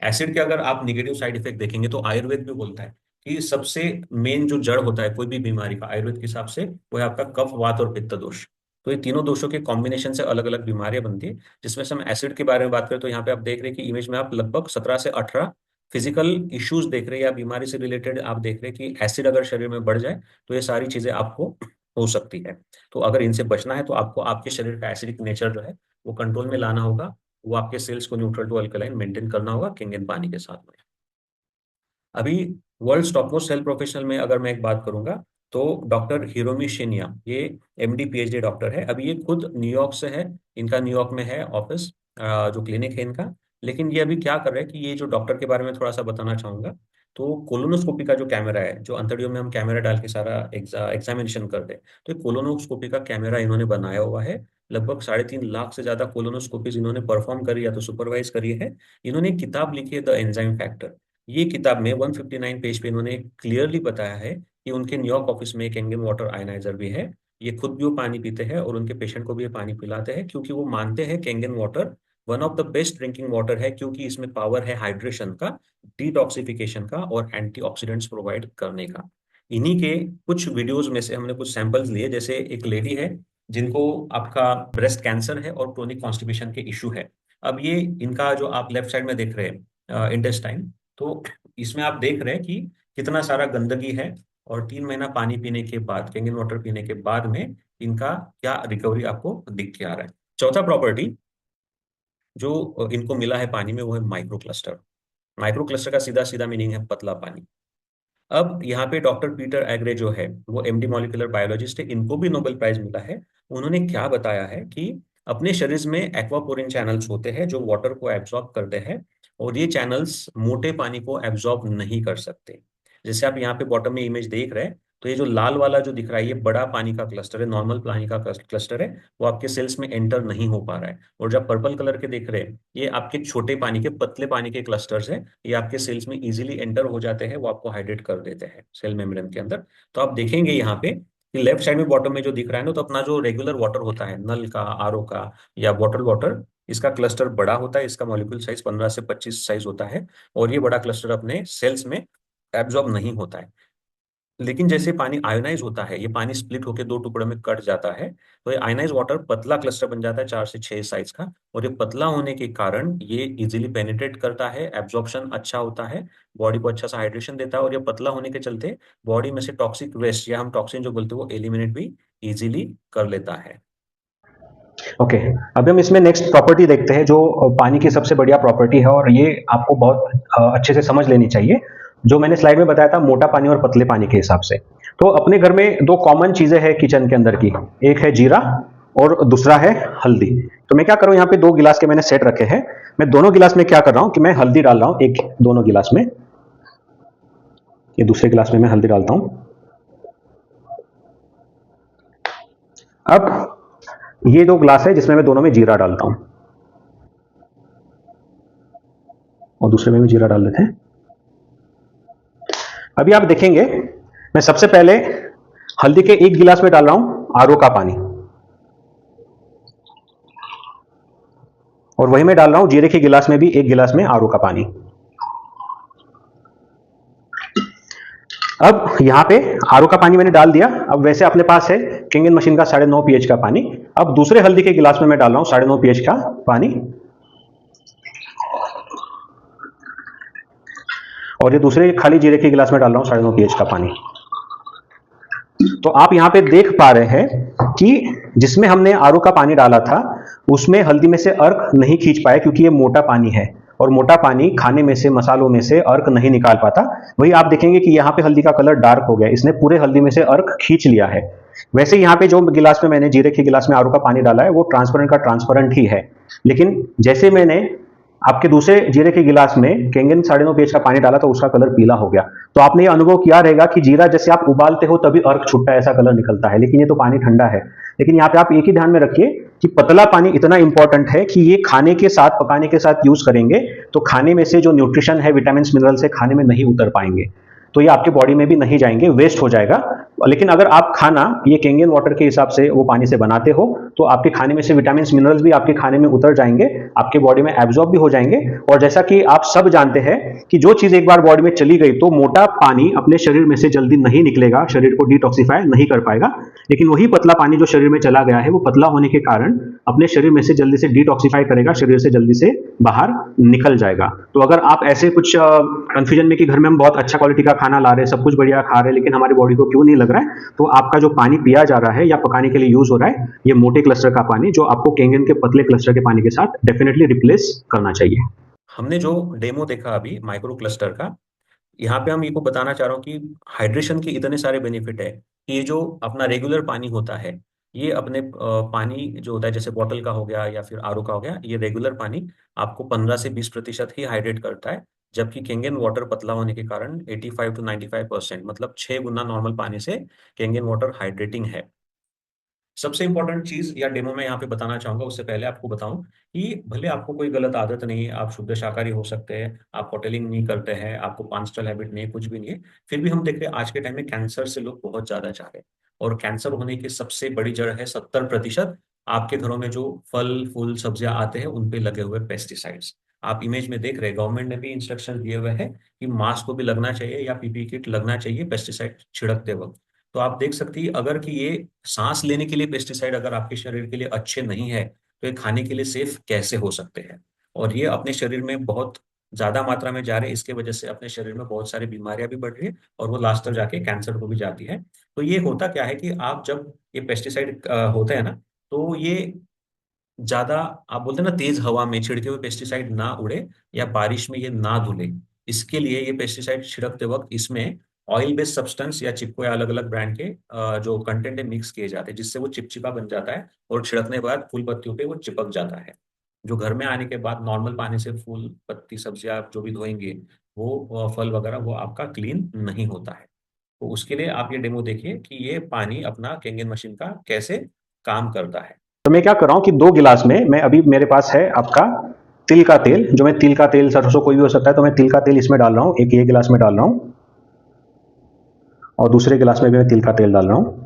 एसिड के अगर आप निगेटिव साइड इफेक्ट देखेंगे, तो आयुर्वेद भी बोलता है कि सबसे मेन जो जड़ होता है कोई भी बीमारी का, आयुर्वेद के हिसाब से वो है आपका कफ, वात और पित्त दोष। तो ये तीनों दोषों के कॉम्बिनेशन से अलग अलग बीमारियां बनती है। जिसमें से हम एसिड के बारे में बात करें, तो यहाँ पे आप देख रहे हैं कि इमेज में आप लगभग 17 से 18 फिजिकल इश्यूज देख रहे हैं, या बीमारी से रिलेटेड आप देख रहे हैं कि एसिड अगर शरीर में बढ़ जाए, तो ये सारी चीजें आपको हो सकती है। तो अगर इनसे बचना है, तो आपको आपके शरीर का एसिडिक नेचर जो है वो कंट्रोल में लाना होगा। वो आपके सेल्स को न्यूट्रल टू अल्कलाइन मेंटेन करना होगा किंगन पानी के साथ में। अभी world top most sale professional में अगर मैं एक बात करूंगा, तो डॉक्टर हिरोमी शिनिया, ये एमडी पीएचडी डॉक्टर है। अभी ये खुद न्यूयॉर्क से है, इनका न्यूयॉर्क में है ऑफिस, जो क्लिनिक है इनका। लेकिन ये अभी क्या कर रहे हैं कि ये जो डॉक्टर के बारे में थोड़ा सा बताना चाहूंगा। तो कोलोनोस्कोपी का जो कैमरा है, जो अंतड़ियों में हम कैमरा डाल के सारा एग्जामिनेशन करते हैं, तो कोलोनोस्कोपी का कैमरा इन्होंने बनाया हुआ है। लगभग 3.5 लाख से ज्यादा कोलोनोस्कोपीज इन्होंने परफॉर्म करी या तो सुपरवाइज करी है। इन्होंने एक किताब लिखी है, द एंजाइम फैक्टर। ये किताब में 159 पेज पे इन्होंने क्लियरली बताया है कि उनके न्यूयॉर्क ऑफिस में एक कैंगन वाटर आयनाइजर भी है। ये खुद भी वो पानी पीते हैं और उनके पेशेंट को भी ये पानी पिलाते हैं, क्योंकि वो मानते हैं Kangen water one of the best drinking water है, क्योंकि इसमें पावर है हाइड्रेशन का, डिटॉक्सिफिकेशन का और एंटीऑक्सीडेंट्स प्रोवाइड करने का। इन्हीं के कुछ वीडियोस में से हमने कुछ सैंपल्स लिए। जैसे एक लेडी है जिनको आपका ब्रेस्ट कैंसर है और क्रोनिक कॉन्स्टिपेशन के इश्यू है। अब ये इनका जो आप लेफ्ट साइड में देख रहे हैं इंटेस्टाइन, तो इसमें आप देख रहे हैं कि कितना सारा गंदगी है। और 3 महीना पानी पीने के बाद, कैंगन वाटर पीने के बाद में इनका क्या रिकवरी आपको दिख के आ रहा है। चौथा प्रॉपर्टी जो इनको मिला है पानी में, वो है माइक्रो क्लस्टर। माइक्रो क्लस्टर का सीधा सीधा मीनिंग है पतला पानी। अब यहाँ पे डॉक्टर पीटर एग्रे जो है, वो एमडी मॉलिक्यूलर बायोलॉजिस्ट है, इनको भी नोबेल प्राइज मिला है। उन्होंने क्या बताया है कि अपने शरीर में एक्वापोरिन चैनल्स होते हैं जो वाटर को एब्जॉर्ब करते हैं, और ये चैनल्स मोटे पानी को एब्जॉर्ब नहीं कर सकते। जैसे आप यहाँ पे बॉटम में इमेज देख रहे हैं, तो ये जो लाल वाला जो दिख रहा है, ये बड़ा पानी का क्लस्टर है, नॉर्मल पानी का क्लस्टर है। वो आपके सेल्स में एंटर नहीं हो पा रहा है। और जब पर्पल कलर के देख रहे हैं, ये आपके छोटे पानी के, पतले पानी के क्लस्टर्स हैं। ये आपके सेल्स में इजीली एंटर हो जाते हैं, वो आपको हाइड्रेट कर देते हैं सेल मेम्ब्रेन के अंदर। तो आप देखेंगे यहाँ पे कि लेफ्ट साइड में बॉटम में जो दिख रहा है ना, तो अपना जो रेगुलर वाटर होता है, नल का, आरओ का या बॉटल वाटर, इसका क्लस्टर बड़ा होता है, इसका मॉलिक्यूल साइज 15 से 25 साइज होता है। और ये बड़ा क्लस्टर अपने सेल्स में एब्जॉर्ब नहीं होता है। लेकिन जैसे पानी आयोनाइज होता है, ये पानी स्प्लिट होकर 2 टुकड़ों में कट जाता है, तो ये आयोनाइज़ वाटर पतला क्लस्टर बन जाता है 4 से 6 साइज़ का, और ये पतला होने के कारण ये ईज़िली पेनिट्रेट करता है, एब्ज़ॉर्प्शन अच्छा होता है, बॉडी को अच्छा-सा हाइड्रेशन देता है, और ये पतला होने के चलते बॉडी में से टॉक्सिक वेस्ट या हम टॉक्सिन जो बोलते हैं, वो एलिमिनेट भी ईज़िली कर लेता है। ओके, अभी हम इसमें नेक्स्ट प्रॉपर्टी देखते हैं जो पानी की सबसे बढ़िया प्रॉपर्टी है, और ये आपको बहुत अच्छे से समझ लेनी चाहिए। जो मैंने स्लाइड में बताया था मोटा पानी और पतले पानी के हिसाब से, तो अपने घर में दो कॉमन चीजें हैं किचन के अंदर की, एक है जीरा और दूसरा है हल्दी। तो मैं क्या करूं, यहाँ पे दो गिलास के मैंने सेट रखे हैं। मैं दोनों गिलास में क्या कर रहा हूं कि मैं हल्दी डाल रहा हूं, एक दोनों गिलास में, ये दूसरे गिलास में मैं हल्दी डालता हूं। अब ये दो ग्लास है जिसमें मैं दोनों में जीरा डालता हूं, और दूसरे में भी जीरा डाल देते हैं। अभी आप देखेंगे मैं सबसे पहले हल्दी के एक गिलास में डाल रहा हूं आरओ का पानी, और वही मैं डाल रहा हूं जीरे के गिलास में भी एक गिलास में आरओ का पानी। अब यहां पे आरओ का पानी मैंने डाल दिया। अब वैसे अपने पास है किंगन मशीन का 9.5 पीएच का पानी। अब दूसरे हल्दी के गिलास में मैं डाल रहा हूं 9.5 पीएच का पानी, और ये दूसरे खाली जीरे के गिलास में डाल रहा हूं 9.5 पीएच का पानी। तो आप यहां पे देख पा रहे हैं कि जिसमें हमने आरओ का पानी डाला था उसमें हल्दी में से अर्क नहीं खींच पाए, क्योंकि ये मोटा पानी है, और मोटा पानी खाने में से, मसालों में से अर्क नहीं निकाल पाता। वही आप देखेंगे कि यहाँ पे हल्दी का कलर डार्क हो गया, इसने पूरे हल्दी में से अर्क खींच लिया है। वैसे यहाँ पे जो गिलास में मैंने जीरे के गिलास में आरओ का पानी डाला है वो ट्रांसपेरेंट का ट्रांसपेरेंट ही है, लेकिन जैसे मैंने आपके दूसरे जीरे के गिलास में केंगन 9.5 पीएच का पानी डाला तो उसका कलर पीला हो गया। तो आपने ये अनुभव किया रहेगा कि जीरा जैसे आप उबालते हो तभी अर्क छूटता है, ऐसा कलर निकलता है, लेकिन ये तो पानी ठंडा है। लेकिन यहाँ पे आप एक ही ध्यान में रखिए कि पतला पानी इतना इंपॉर्टेंट है कि ये खाने के साथ, पकाने के साथ यूज करेंगे तो खाने में से जो न्यूट्रिशन है, विटामिन मिनरल्स है, खाने में नहीं उतर पाएंगे, तो ये आपके बॉडी में भी नहीं जाएंगे, वेस्ट हो जाएगा। लेकिन अगर आप खाना ये केंगन वाटर के हिसाब से वो पानी से बनाते हो तो आपके खाने में से विटामिन मिनरल्स भी आपके खाने में उतर जाएंगे, आपके बॉडी में एब्जॉर्ब भी हो जाएंगे। और जैसा कि आप सब जानते हैं कि जो चीज एक बार बॉडी में चली गई तो मोटा पानी अपने शरीर में से जल्दी नहीं निकलेगा, शरीर को डिटॉक्सिफाई नहीं कर पाएगा, लेकिन वही पतला पानी जो शरीर में चला गया है वो पतला होने के कारण अपने शरीर में से जल्दी से डिटॉक्सिफाई करेगा, शरीर से जल्दी से बाहर निकल जाएगा। तो अगर आप ऐसे कुछ कंफ्यूजन में कि घर में हम बहुत अच्छा क्वालिटी का खाना ला रहे हैं, सब कुछ बढ़िया खा रहे हैं, लेकिन हमारी बॉडी को क्यों नहीं लग रहा है, तो आपका जो पानी पिया जा रहा है या पकाने के लिए यूज हो रहा है ये मोटे क्लस्टर का पानी, जो आपको केंगन के पतले क्लस्टर के पानी के साथ डेफिनेटली रिप्लेस करना चाहिए। हमने जो डेमो देखा अभी माइक्रो क्लस्टर का, यहाँ पे हम ये को बताना चाह रहा हूँ कि हाइड्रेशन के इतने सारे बेनिफिट है कि ये जो अपना रेगुलर पानी होता है, ये अपने पानी जो होता है जैसे बॉटल का हो गया या फिर आरओ का हो गया, ये रेगुलर पानी आपको 15 से 20% ही हाइड्रेट करता है, जबकि केंगन वाटर पतला होने के कारण 85 to 95%, मतलब 6 गुना नॉर्मल पानी से केंगन वाटर हाइड्रेटिंग है। सबसे इंपॉर्टेंट चीज या डेमो में यहाँ पे बताना चाहूंगा, उससे पहले आपको बताऊं कि भले आपको कोई गलत आदत नहीं है, आप शुद्ध शाकाहारी हो सकते हैं, आप होटलिंग नहीं करते हैं, आपको 5 स्टार हैबिट नहीं है, कुछ भी नहीं है, फिर भी हम देख रहे हैं आज के टाइम में कैंसर से लोग बहुत ज्यादा जा रहे हैं। और कैंसर होने की सबसे बड़ी जड़ है 70% आपके घरों में जो फल फूल सब्जियां आते हैं उन पे लगे हुए पेस्टिसाइड्स। आप इमेज में देख रहे हैं, गवर्नमेंट ने भी इंस्ट्रक्शन दिए हुए हैं कि मास्क को भी लगना चाहिए या पीपी किट लगना चाहिए पेस्टिसाइड छिड़कते वक्त। तो आप देख सकती है अगर कि ये सांस लेने के लिए पेस्टिसाइड अगर आपके शरीर के लिए अच्छे नहीं है, तो ये खाने के लिए सेफ कैसे हो सकते हैं। और ये अपने शरीर में बहुत ज्यादा मात्रा में जा रहे हैं, इसके वजह से अपने शरीर में बहुत सारी बीमारियां भी बढ़ रही है और वो लास्ट तक जाके कैंसर को भी जाती है। तो ये होता क्या है कि आप जब ये पेस्टिसाइड होते हैं ना, तो ये ज्यादा, आप बोलते हैं ना, तेज हवा में छिड़के हुए पेस्टिसाइड ना उड़े या बारिश में ये ना धुले, इसके लिए ये पेस्टिसाइड छिड़कते वक्त इसमें ऑयल बेस्ड सब्सटेंस या चिपको या अलग अलग ब्रांड के जो कंटेंट है मिक्स किए जाते हैं, जिससे वो चिपचिपा बन जाता है और छिड़कने के बाद फूल पत्तियों पे वो चिपक जाता है। जो घर में आने के बाद नॉर्मल पानी से फूल पत्ती सब्जियां आप जो भी धोएंगे, वो फल वगैरह वो आपका क्लीन नहीं होता है। तो उसके लिए आप ये डेमो देखिए कि ये पानी अपना केंगन मशीन का कैसे काम करता है। तो मैं क्या कर रहा हूं कि दो गिलास में मैं, अभी मेरे पास है आपका तिल का तेल, जो मैं तिल का तेल, सरसों कोई भी हो सकता है, तो मैं तिल का तेल इसमें डाल रहा हूं, एक ये गिलास में डाल रहा हूं, और दूसरे गिलास में भी मैं तिल का तेल डाल रहा हूं।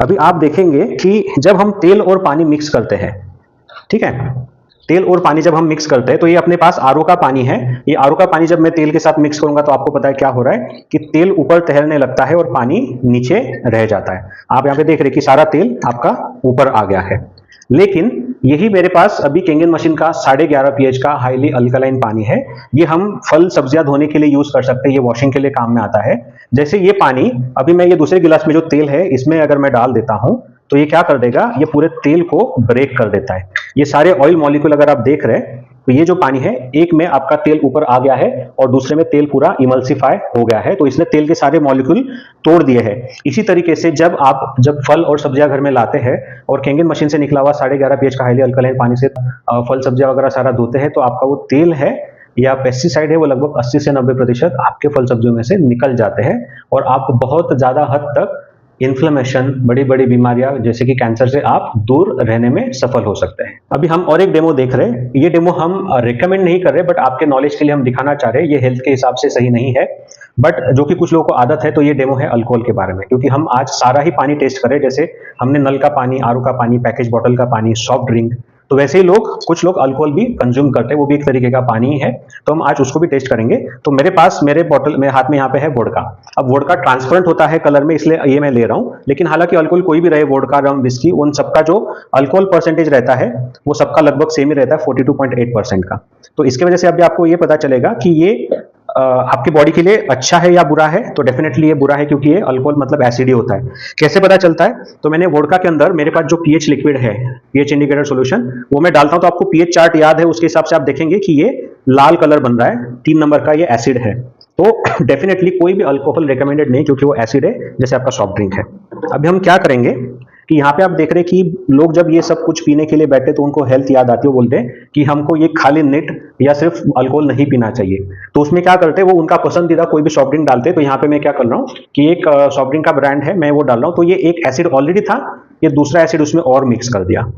अभी आप देखेंगे कि जब हम तेल और पानी मिक्स करते हैं, ठीक है, तेल और पानी जब हम मिक्स करते हैं तो ये अपने पास आरओ का पानी है। ये आरओ का पानी जब मैं तेल के साथ मिक्स करूंगा तो आपको पता है क्या हो रहा है कि तेल ऊपर तैरने लगता है और पानी नीचे रह जाता है। आप यहाँ पे देख रहे हैं कि सारा तेल आपका ऊपर आ गया है। लेकिन यही मेरे पास अभी केंगन मशीन का 11.5 pH का हाईली अल्कलाइन पानी है। ये हम फल सब्जियां धोने के लिए यूज कर सकते हैं, ये वॉशिंग के लिए काम में आता है। जैसे ये पानी अभी मैं ये दूसरे गिलास में जो तेल है इसमें अगर मैं डाल देता हूं तो ये क्या कर देगा, ये पूरे तेल को ब्रेक कर देता है। ये सारे ऑयल मॉलिक्यूल अगर आप देख रहे हैं तो ये जो पानी है, एक में आपका तेल ऊपर आ गया है और दूसरे में तेल पूरा इमल्सिफाई हो गया है, तो इसने तेल के सारे मॉलिक्यूल तोड़ दिए हैं। इसी तरीके से जब फल और सब्जियां घर में लाते हैं और केंगन मशीन से निकला हुआ 11.5 pH का हाईली अल्कलाइन पानी से फल सब्जियां वगैरह सारा धोते हैं तो आपका वो तेल है या पेस्टिसाइड है वो लगभग 80 से 90% आपके फल सब्जियों में से निकल जाते हैं और आप बहुत ज्यादा हद तक इन्फ्लेमेशन, बड़ी बड़ी बीमारियां जैसे कि कैंसर से आप दूर रहने में सफल हो सकते हैं। अभी हम और एक डेमो देख रहे हैं। ये डेमो हम रिकमेंड नहीं कर रहे बट आपके नॉलेज के लिए हम दिखाना चाह रहे हैं। ये हेल्थ के हिसाब से सही नहीं है बट जो कि कुछ लोगों को आदत है, तो ये डेमो है अल्कोहल के बारे में, क्योंकि हम आज सारा ही पानी टेस्ट करें। जैसे हमने नल का पानी, आरओ का पानी, पैकेज बॉटल का पानी, सॉफ्ट ड्रिंक, तो वैसे ही कुछ लोग अल्कोहल भी कंज्यूम करते हैं, वो भी एक तरीके का पानी ही है। तो हम आज उसको भी टेस्ट करेंगे। तो मेरे पास मेरे बॉटल मेरे हाथ में यहाँ पे है वोडका। अब वोडका ट्रांसपेरेंट होता है कलर में, इसलिए ये मैं ले रहा हूँ। लेकिन हालांकि अल्कोहल कोई भी रहे, वोडका, रम, विस्की, उन सबका जो अल्कोहल परसेंटेज रहता है वो सबका लगभग सेम ही रहता है, 42.8% का। तो इसकी वजह से अभी आपको ये पता चलेगा कि ये आपके बॉडी के लिए अच्छा है या बुरा है। तो डेफिनेटली ये बुरा है, क्योंकि ये अल्कोहल मतलब एसिड ही होता है। कैसे पता चलता है? तो मैंने वोडका के अंदर मेरे पास जो पीएच लिक्विड है, पीएच इंडिकेटर सॉल्यूशन, वो मैं डालता हूं तो आपको पीएच चार्ट याद है, उसके हिसाब से आप देखेंगे कि ये लाल कलर बन रहा है, 3 नंबर का ये एसिड है। तो डेफिनेटली कोई भी अल्कोहल रिकमेंडेड नहीं, क्योंकि वो एसिड है, जैसे आपका सॉफ्ट ड्रिंक है। अभी हम क्या करेंगे कि यहाँ पे आप देख रहे हैं कि लोग जब ये सब कुछ पीने के लिए बैठे तो उनको हेल्थ याद आती है, वो बोलते हैं कि हमको ये खाली नेट या सिर्फ अल्कोहल नहीं पीना चाहिए। तो उसमें क्या करते हैं, वो उनका पसंदीदा कोई भी सॉफ्ट ड्रिंक डालते हैं। तो यहाँ पे मैं क्या कर रहा हूँ कि एक सॉफ्ट ड्रिंक का ब्रांड है, मैं वो डाल रहा हूँ। तो ये एक एसिड ऑलरेडी था, ये दूसरा एसिड उसमें और मिक्स कर दिया।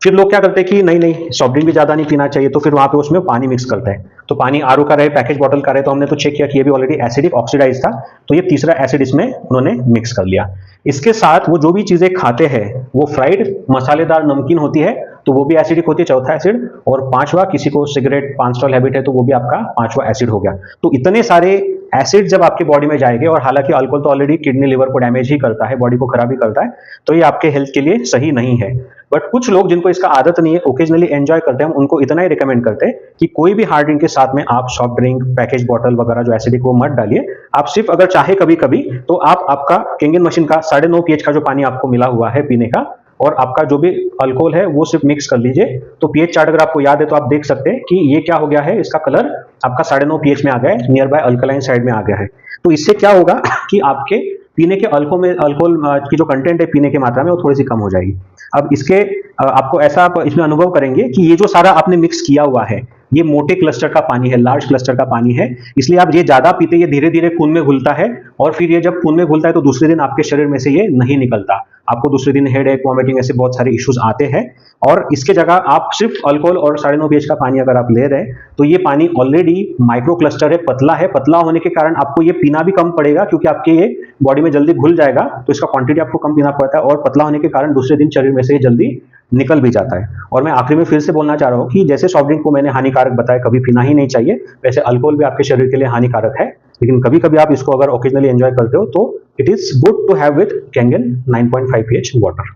फिर लोग क्या करते हैं कि नहीं नहीं, सॉफ्ट ड्रिंक भी ज्यादा नहीं पीना चाहिए, तो फिर वहां पे उसमें पानी मिक्स करते हैं। तो पानी आरओ का रहे, पैकेज बॉटल का रहे, तो हमने तो चेक किया कि ये भी ऑलरेडी एसिडिक ऑक्सीडाइज था, तो ये तीसरा एसिड इसमें उन्होंने मिक्स कर लिया। इसके साथ वो जो भी चीजें खाते हैं, वो फ्राइड मसालेदार नमकीन होती है तो वो भी एसिडिक होती है, चौथा एसिड। और पांचवा, किसी को सिगरेट, पान स्टॉल हैबिट है तो वो भी आपका पांचवा एसिड हो गया। तो इतने सारे एसिड जब आपकी बॉडी में जाएंगे, और हालांकि अल्कोहल तो ऑलरेडी किडनी लिवर को डैमेज ही करता है, बॉडी को खराब ही करता है, तो ये आपके हेल्थ के लिए सही नहीं है। बट कुछ लोग जिनको इसका आदत नहीं है, ओकेजनली एंजॉय करते हैं, हम उनको इतना ही रिकमेंड करते हैं कि कोई भी हार्ड ड्रिंक के साथ में आप सॉफ्ट ड्रिंक, पैकेज बॉटल वगैरह जो एसिडिक, वो मत डालिए। आप सिर्फ अगर चाहे कभी कभी तो आप आपका केंगन मशीन का 9.5 pH का जो पानी आपको मिला हुआ है पीने का, और आपका जो भी अल्कोहल है वो सिर्फ मिक्स कर लीजिए। तो पीएच चार्ट अगर आपको याद है तो आप देख सकते हैं कि ये क्या हो गया है, इसका कलर आपका 9.5 pH में आ गया है, नियर बाय अल्कलाइन साइड में आ गया है। तो इससे क्या होगा कि आपके पीने के अल्कोहल की जो कंटेंट है पीने की मात्रा में, वो थोड़ी सी कम हो जाएगी। अब इसके आपको ऐसा आप इसमें अनुभव करेंगे कि ये जो सारा आपने मिक्स किया हुआ है, ये मोटे क्लस्टर का पानी है, लार्ज क्लस्टर का पानी है। इसलिए आप ये ज्यादा पीते, ये धीरे धीरे खून में घुलता है, और फिर ये जब खून में घुलता है तो दूसरे दिन आपके शरीर में से ये नहीं निकलता। आपको दूसरे दिन हेड एक, वॉमिटिंग, ऐसे बहुत सारे इश्यूज आते हैं। और इसके जगह आप सिर्फ अल्कोहल और 9.5 pH का पानी अगर आप ले रहे हैं, तो ये पानी ऑलरेडी माइक्रो क्लस्टर है, पतला है। पतला होने के कारण आपको ये पीना भी कम पड़ेगा, क्योंकि आपके ये बॉडी में जल्दी घुल जाएगा, तो इसका क्वांटिटी आपको कम पीना पड़ता है। और पतला होने के कारण दूसरे दिन शरीर में से ये जल्दी निकल भी जाता है। और मैं आखिरी में फिर से बोलना चाह रहा हूँ कि जैसे सॉफ्ट ड्रिंक को मैंने हानिकारक बताया, कभी पीना ही नहीं चाहिए, वैसे अल्कोहल भी आपके शरीर के लिए हानिकारक है। लेकिन कभी कभी आप इसको अगर ओकेजनली एंजॉय करते हो तो it is good to have with Kangen 9.5 pH water.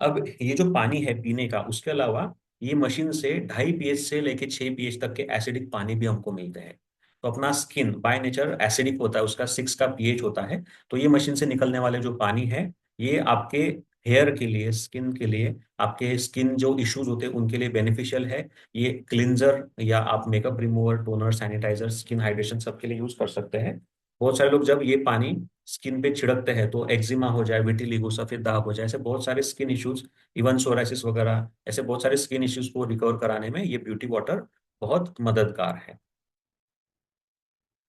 अब ये जो पानी है पीने का, उसके अलावा ये मशीन से 2.5 pH से लेके 6 pH तक के एसिडिक पानी भी हमको मिलते हैं। तो अपना स्किन बाय नेचर एसिडिक होता है, उसका 6 का पीएच होता है। तो ये मशीन से निकलने वाले जो पानी है, ये आपके हेयर के लिए, स्किन के लिए, आपके स्किन जो इश्यूज होते हैं उनके लिए बेनिफिशियल है। ये क्लिंजर या आप makeup remover, toner, sanitizer, skin hydration सबके लिए यूज कर सकते हैं। बहुत सारे लोग जब ये पानी स्किन पे छिड़कते हैं तो एक्जिमा हो जाए, विटिलिगो, सफेद दाग हो जाए, ऐसे बहुत सारे स्किन इश्यूज, इवन सोराइसिस वगैरह, ऐसे बहुत सारे स्किन इश्यूज को रिकवर कराने में ये ब्यूटी वाटर बहुत मददगार है।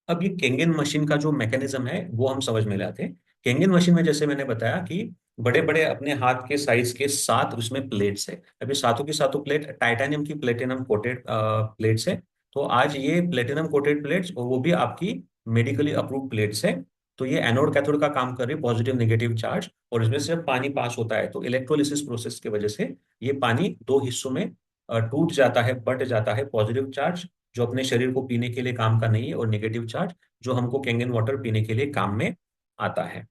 अब ये केंगन मशीन का जो मैकेनिज्म है वो हम समझ में लाते हैं। केंगन मशीन में जैसे मैंने बताया कि बड़े बड़े अपने हाथ के साइज के 7 उसमें प्लेट्स है। अभी सातों की सातों प्लेट टाइटेनियम की प्लेटिनम कोटेड प्लेट्स है। तो आज ये प्लेटिनम कोटेड प्लेट्स, और वो भी आपकी मेडिकली अप्रूव्ड प्लेट्स है। तो ये एनोड कैथोड का काम कर रही है, पॉजिटिव नेगेटिव चार्ज, और इसमें से जब पानी पास होता है तो इलेक्ट्रोलिसिस प्रोसेस की वजह से ये पानी दो हिस्सों में टूट जाता है, बट जाता है। पॉजिटिव चार्ज जो अपने शरीर को पीने के लिए काम का नहीं है, और नेगेटिव चार्ज जो हमको कैंगन वाटर पीने के लिए काम में आता है।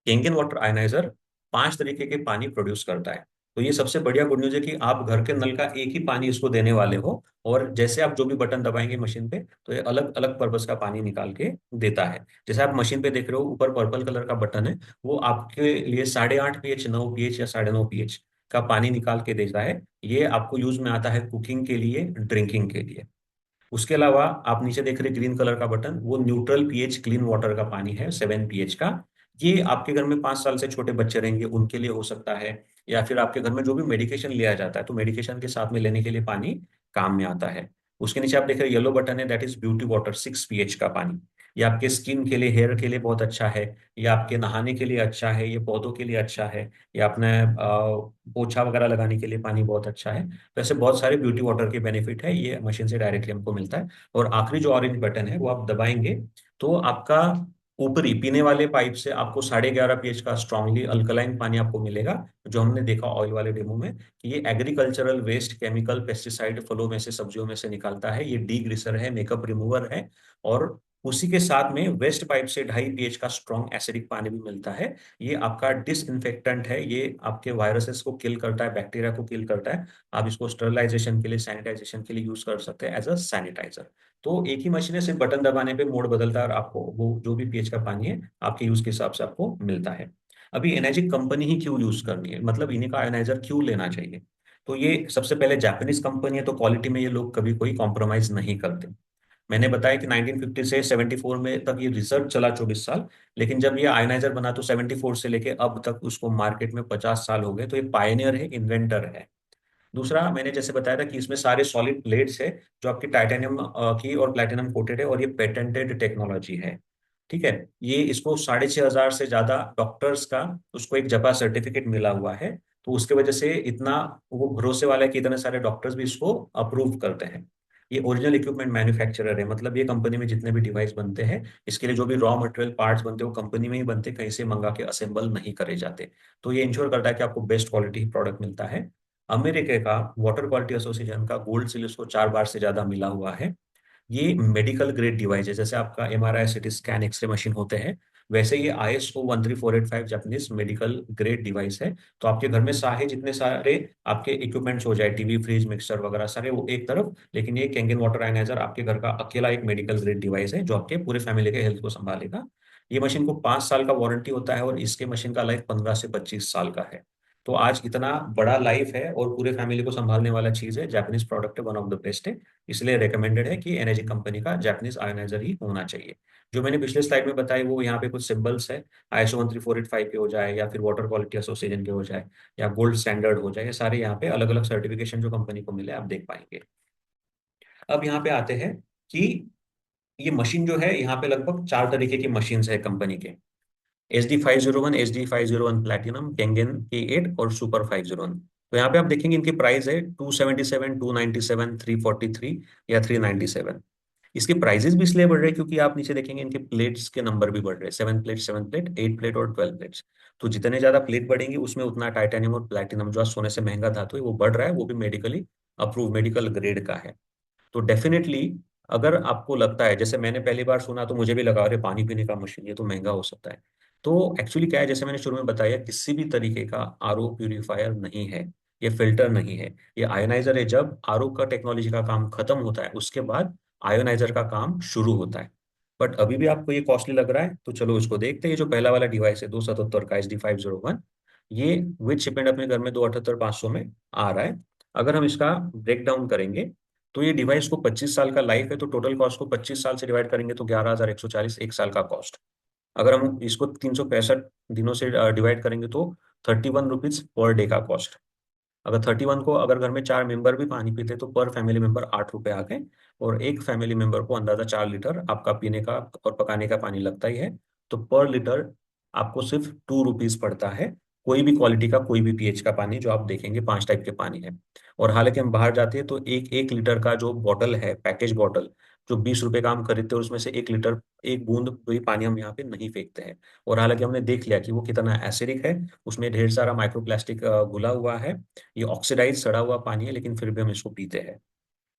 केंगन वाटर आयनाइजर 5 तरीके के पानी प्रोड्यूस करता है। तो ये सबसे बढ़िया गुड न्यूज है कि आप घर के नल का एक ही पानी इसको देने वाले हो, और जैसे आप जो भी बटन दबाएंगे मशीन पे, तो ये अलग अलग पर्पस का पानी निकाल के देता है। जैसे आप मशीन पे देख रहे हो, ऊपर पर्पल कलर का बटन है, वो आपके लिए 8.5 pH, 9 pH या 9.5 pH का पानी निकाल के देता है। ये आपको यूज में आता है कुकिंग के लिए, ड्रिंकिंग के लिए। उसके अलावा आप नीचे देख रहे ग्रीन कलर का बटन, वो न्यूट्रल पीएच क्लीन वाटर का पानी है, 7 pH का। ये आपके घर में 5 साल से छोटे बच्चे रहेंगे उनके लिए हो सकता है, या फिर आपके घर में जो भी मेडिकेशन लिया जाता है, तो मेडिकेशन के साथ में लेने के लिए पानी काम में आता है। उसके नीचे आप देख रहे येलो बटन है, that is beauty water, 6 pH का पानी। ये आपके स्किन के लिए, हेयर के लिए बहुत अच्छा है। ये आपके नहाने के लिए अच्छा है, ये पौधों के लिए अच्छा है, ये अपने पोछा वगैरह लगाने के लिए पानी बहुत अच्छा है। तो ऐसे बहुत सारे ब्यूटी वाटर के बेनिफिट है, ये मशीन से डायरेक्टली हमको मिलता है। और आखिरी जो ऑरेंज बटन है वो आप दबाएंगे तो आपका ऊपरी पीने वाले पाइप से आपको 11.5 pH का स्ट्रांगली अल्कलाइन पानी आपको मिलेगा, जो हमने देखा ऑयल वाले डेमो में कि ये एग्रीकल्चरल वेस्ट, केमिकल, पेस्टिसाइड फलों में से, सब्जियों में से निकालता है। ये डी ग्रीसर है, मेकअप रिमूवर है, और उसी के साथ में वेस्ट पाइप से 2.5 pH का स्ट्रॉन्ग एसिडिक पानी भी मिलता है। ये आपका डिसइंफेक्टेंट है, ये आपके वायरसेस को किल करता है, बैक्टीरिया को किल करता है। आप इसको स्टरलाइजेशन के लिए, सैनिटाइजेशन के लिए यूज कर सकते हैं एज अ सैनिटाइजर। तो एक ही मशीन है, सिर्फ बटन दबाने पे मोड बदलता है, और आपको वो जो भी पीएच का पानी है आपके यूज के हिसाब से आपको मिलता है। अभी एनर्जिक कंपनी ही क्यों यूज करनी है, मतलब इन्हीं का आयनाइजर क्यों लेना चाहिए? तो ये सबसे पहले जापानीज कंपनी है, तो क्वालिटी में ये लोग कभी कोई कॉम्प्रोमाइज नहीं करते। मैंने बताया कि 1950 से 74 में तक ये रिसर्च चला, 24 साल। लेकिन जब ये आयनाइजर बना तो 74 से लेके अब तक उसको मार्केट में 50 साल हो गए। तो ये पायनियर है, इन्वेंटर है। दूसरा, मैंने जैसे बताया था कि इसमें सारे सॉलिड प्लेट्स है जो आपकी टाइटेनियम की और प्लेटिनम कोटेड है, और ये पेटेंटेड टेक्नोलॉजी है। ठीक है। ये इसको 6,500 से ज्यादा डॉक्टर्स का उसको एक जपा सर्टिफिकेट मिला हुआ है। तो उसके वजह से इतना वो भरोसे वाला है कि इतने सारे डॉक्टर्स भी इसको अप्रूव करते हैं। ये ओरिजिनल इक्विपमेंट मैन्युफैक्चरर है, मतलब ये कंपनी में जितने भी डिवाइस बनते हैं, इसके लिए जो भी रॉ मटेरियल पार्ट्स बनते हैं, वो कंपनी में ही बनते हैं, कहीं से मंगा के असेंबल नहीं करे जाते। तो ये इंश्योर करता है कि आपको बेस्ट क्वालिटी प्रोडक्ट मिलता है। अमेरिका का वाटर क्वालिटी एसोसिएशन का गोल्ड सील इसको 4 बार से ज्यादा मिला हुआ है। ये मेडिकल ग्रेड डिवाइस है, जैसे आपका MRI, CT scan, x ray machine होते हैं, वैसे ये ISO 13485 Japanese medical grade device है। तो आपके घर में सारे जितने सारे आपके इक्विपमेंट्स हो जाए, टीवी, फ्रिज, मिक्सर वगैरह, सारे वो एक तरफ, लेकिन ये कैंगन वाटर आयनाइजर आपके घर का अकेला एक मेडिकल ग्रेड डिवाइस है जो आपके पूरे फैमिली के हेल्थ को संभालेगा। ये मशीन को 5 साल का वारंटी होता है, और इसके मशीन का लाइफ 15 से 25 साल का है। तो आज इतना बड़ा लाइफ है और पूरे फैमिली को संभालने वाला चीज है, जापानीज प्रोडक्ट है, वन ऑफ द बेस्ट है। इसलिए रेकमेंडेड है कि एनर्जी कंपनी का जापानीज आयनाइजर ही होना चाहिए। जो मैंने पिछले स्लाइड में बताई, वो यहाँ पे कुछ सिंबल्स है, ISO 13485 के हो जाए, या फिर वाटर क्वालिटी एसोसिएशन के हो जाए, या गोल्ड स्टैंडर्ड हो जाए, ये सारे यहाँ पे अलग अलग सर्टिफिकेशन जो कंपनी को मिले आप देख पाएंगे। अब यहाँ पे आते हैं कि ये मशीन जो है, यहाँ पे लगभग 4 तरीके की मशीन है कंपनी के। SD 501, SD 501 platinum, Kangen K8 और सुपर 501। तो यहाँ पे आप देखेंगे इनकी प्राइस है 277, 297, 343 या 397। इसके प्राइजेस भी इसलिए बढ़ रहे हैं क्योंकि आप नीचे देखेंगे इनके प्लेट्स के नंबर भी बढ़ रहे हैं, 7 प्लेट, 7 प्लेट, 8 प्लेट और 12 प्लेट्स। तो जितने ज्यादा प्लेट बढ़ेंगे उसमें उतना टाइटेनियम और प्लैटिनम, जो आज सोने से महंगा धातु है, वो बढ़ रहा है, वो भी मेडिकली अप्रूव, मेडिकल ग्रेड का है। तो डेफिनेटली, अगर आपको लगता है, जैसे मैंने पहली बार सुना तो मुझे भी लगा अरे पानी पीने का मशीन, ये तो महंगा हो सकता है। तो एक्चुअली क्या है, जैसे मैंने शुरू में बताया, किसी भी तरीके का RO प्यूरिफायर नहीं है, ये फिल्टर नहीं है, ये आयोनाइजर है। जब RO का टेक्नोलॉजी का काम खत्म होता है, उसके बाद आयोनाइजर का काम शुरू होता है। बट अभी भी आपको ये कॉस्टली लग रहा है, तो चलो इसको देखते हैं। ये जो पहला वाला डिवाइस है 277 का SD 501, ये विद शिपमेंट अपने घर में 278,500 में आ रहा है। अगर हम इसका ब्रेक डाउन करेंगे, तो ये डिवाइस को 25 साल का लाइफ है, तो टोटल कॉस्ट को 25 साल से डिवाइड करेंगे तो 11,140 एक साल का कॉस्ट। अगर हम इसको 365 दिनों से डिवाइड करेंगे तो 31 रुपीज पर डे का कॉस्ट। अगर 31 को, अगर घर में 4 मेंबर भी पानी पीते तो पर फैमिली मेंबर 8 रुपए आ गए, और एक फैमिली मेंबर को अंदाजा 4 लीटर आपका पीने का और पकाने का पानी लगता ही है। तो पर लीटर आपको सिर्फ 2 रुपीज पड़ता है, कोई भी क्वालिटी का, कोई भी पीएच का पानी जो आप देखेंगे, 5 टाइप के पानी है। और हालांकि हम बाहर जाते हैं तो एक एक लीटर का जो बॉटल है, पैकेज बॉटल, जो 20 रुपए का हम खरीदते हैं उसमें से 1 लीटर, एक बूंद भी पानी हम यहाँ पे नहीं फेंकते हैं। और हालांकि हमने देख लिया कि वो कितना एसिडिक है, उसमें ढेर सारा माइक्रोप्लास्टिक घुला हुआ है, ये ऑक्सीडाइज सड़ा हुआ पानी है, लेकिन फिर भी हम इसको पीते हैं।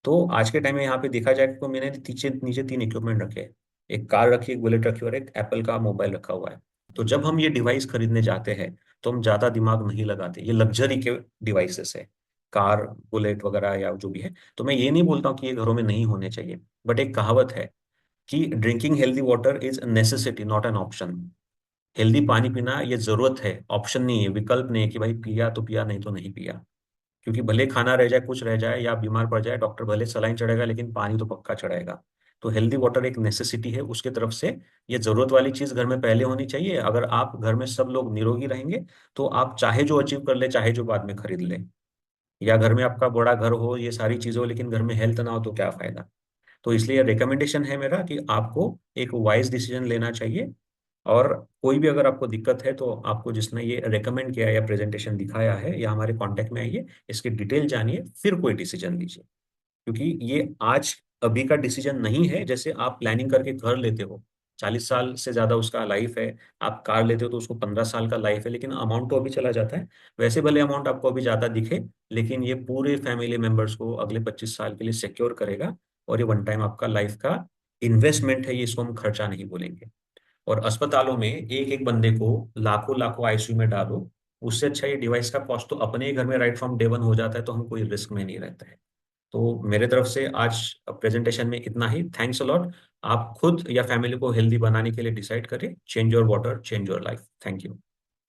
तो आज के टाइम में यहाँ पे देखा जाए तो मैंने नीचे नीचे 3 इक्विपमेंट रखे हैं। एक कार रखी है, एक बुलेट रखी है, और एक एप्पल का मोबाइल रखा हुआ है। तो जब हम ये डिवाइस खरीदने जाते हैं तो हम ज्यादा दिमाग नहीं लगाते, ये लग्जरी के डिवाइसेस है, कार, बुलेट वगैरह या जो भी है। तो मैं ये नहीं बोलता हूँ कि ये घरों में नहीं होने चाहिए, बट एक कहावत है कि drinking healthy water is necessity not an option. Healthy पानी पीना ये जरूरत है, ऑप्शन नहीं है, विकल्प नहीं है कि भाई पिया तो पिया, नहीं तो नहीं पिया। क्योंकि भले खाना रह जाए, कुछ रह जाए, या बीमार पड़ जाए, डॉक्टर भले सलाइन चढ़ेगा, लेकिन पानी तो पक्का चढ़ाएगा। तो हेल्दी वाटर एक नेसेसिटी है उसके तरफ से। ये जरूरत वाली चीज घर में पहले होनी चाहिए। अगर आप घर में सब लोग निरोगी रहेंगे तो आप चाहे जो अचीव कर ले, चाहे जो बाद में खरीद ले, या घर में आपका बड़ा घर हो, ये सारी चीजें हो, लेकिन घर में हेल्थ ना हो तो क्या फायदा। तो इसलिए रिकमेंडेशन है मेरा कि आपको एक वाइज डिसीजन लेना चाहिए। और कोई भी अगर आपको दिक्कत है तो आपको जिसने ये रेकमेंड किया या प्रेजेंटेशन दिखाया है, या हमारे कांटेक्ट में आइए, इसकी डिटेल जानिए, फिर कोई डिसीजन लीजिए। क्योंकि ये आज अभी का डिसीजन नहीं है। जैसे आप प्लानिंग करके घर लेते हो, 40 साल से ज्यादा उसका लाइफ है। आप कार लेते हो तो उसको 15 साल का लाइफ है, लेकिन अमाउंट तो अभी चला जाता है। वैसे भले अमाउंट आपको अभी ज्यादा दिखे, लेकिन ये पूरे फैमिली मेंबर्स को अगले 25 साल के लिए सिक्योर करेगा। और ये वन टाइम आपका लाइफ का इन्वेस्टमेंट है, ये इसको हम खर्चा नहीं बोलेंगे। और अस्पतालों में एक एक बंदे को लाखों लाखों आईसीयू में डालो, उससे अच्छा ये डिवाइस का कॉस्ट तो अपने ही घर में राइट फ्रॉम डे वन हो जाता है, तो हम कोई रिस्क में नहीं रहता है। तो मेरे तरफ से आज प्रेजेंटेशन में इतना ही। Thanks a lot. आप खुद या फैमिली को हेल्दी बनाने के लिए डिसाइड करें। Change your water, change your life. Thank you.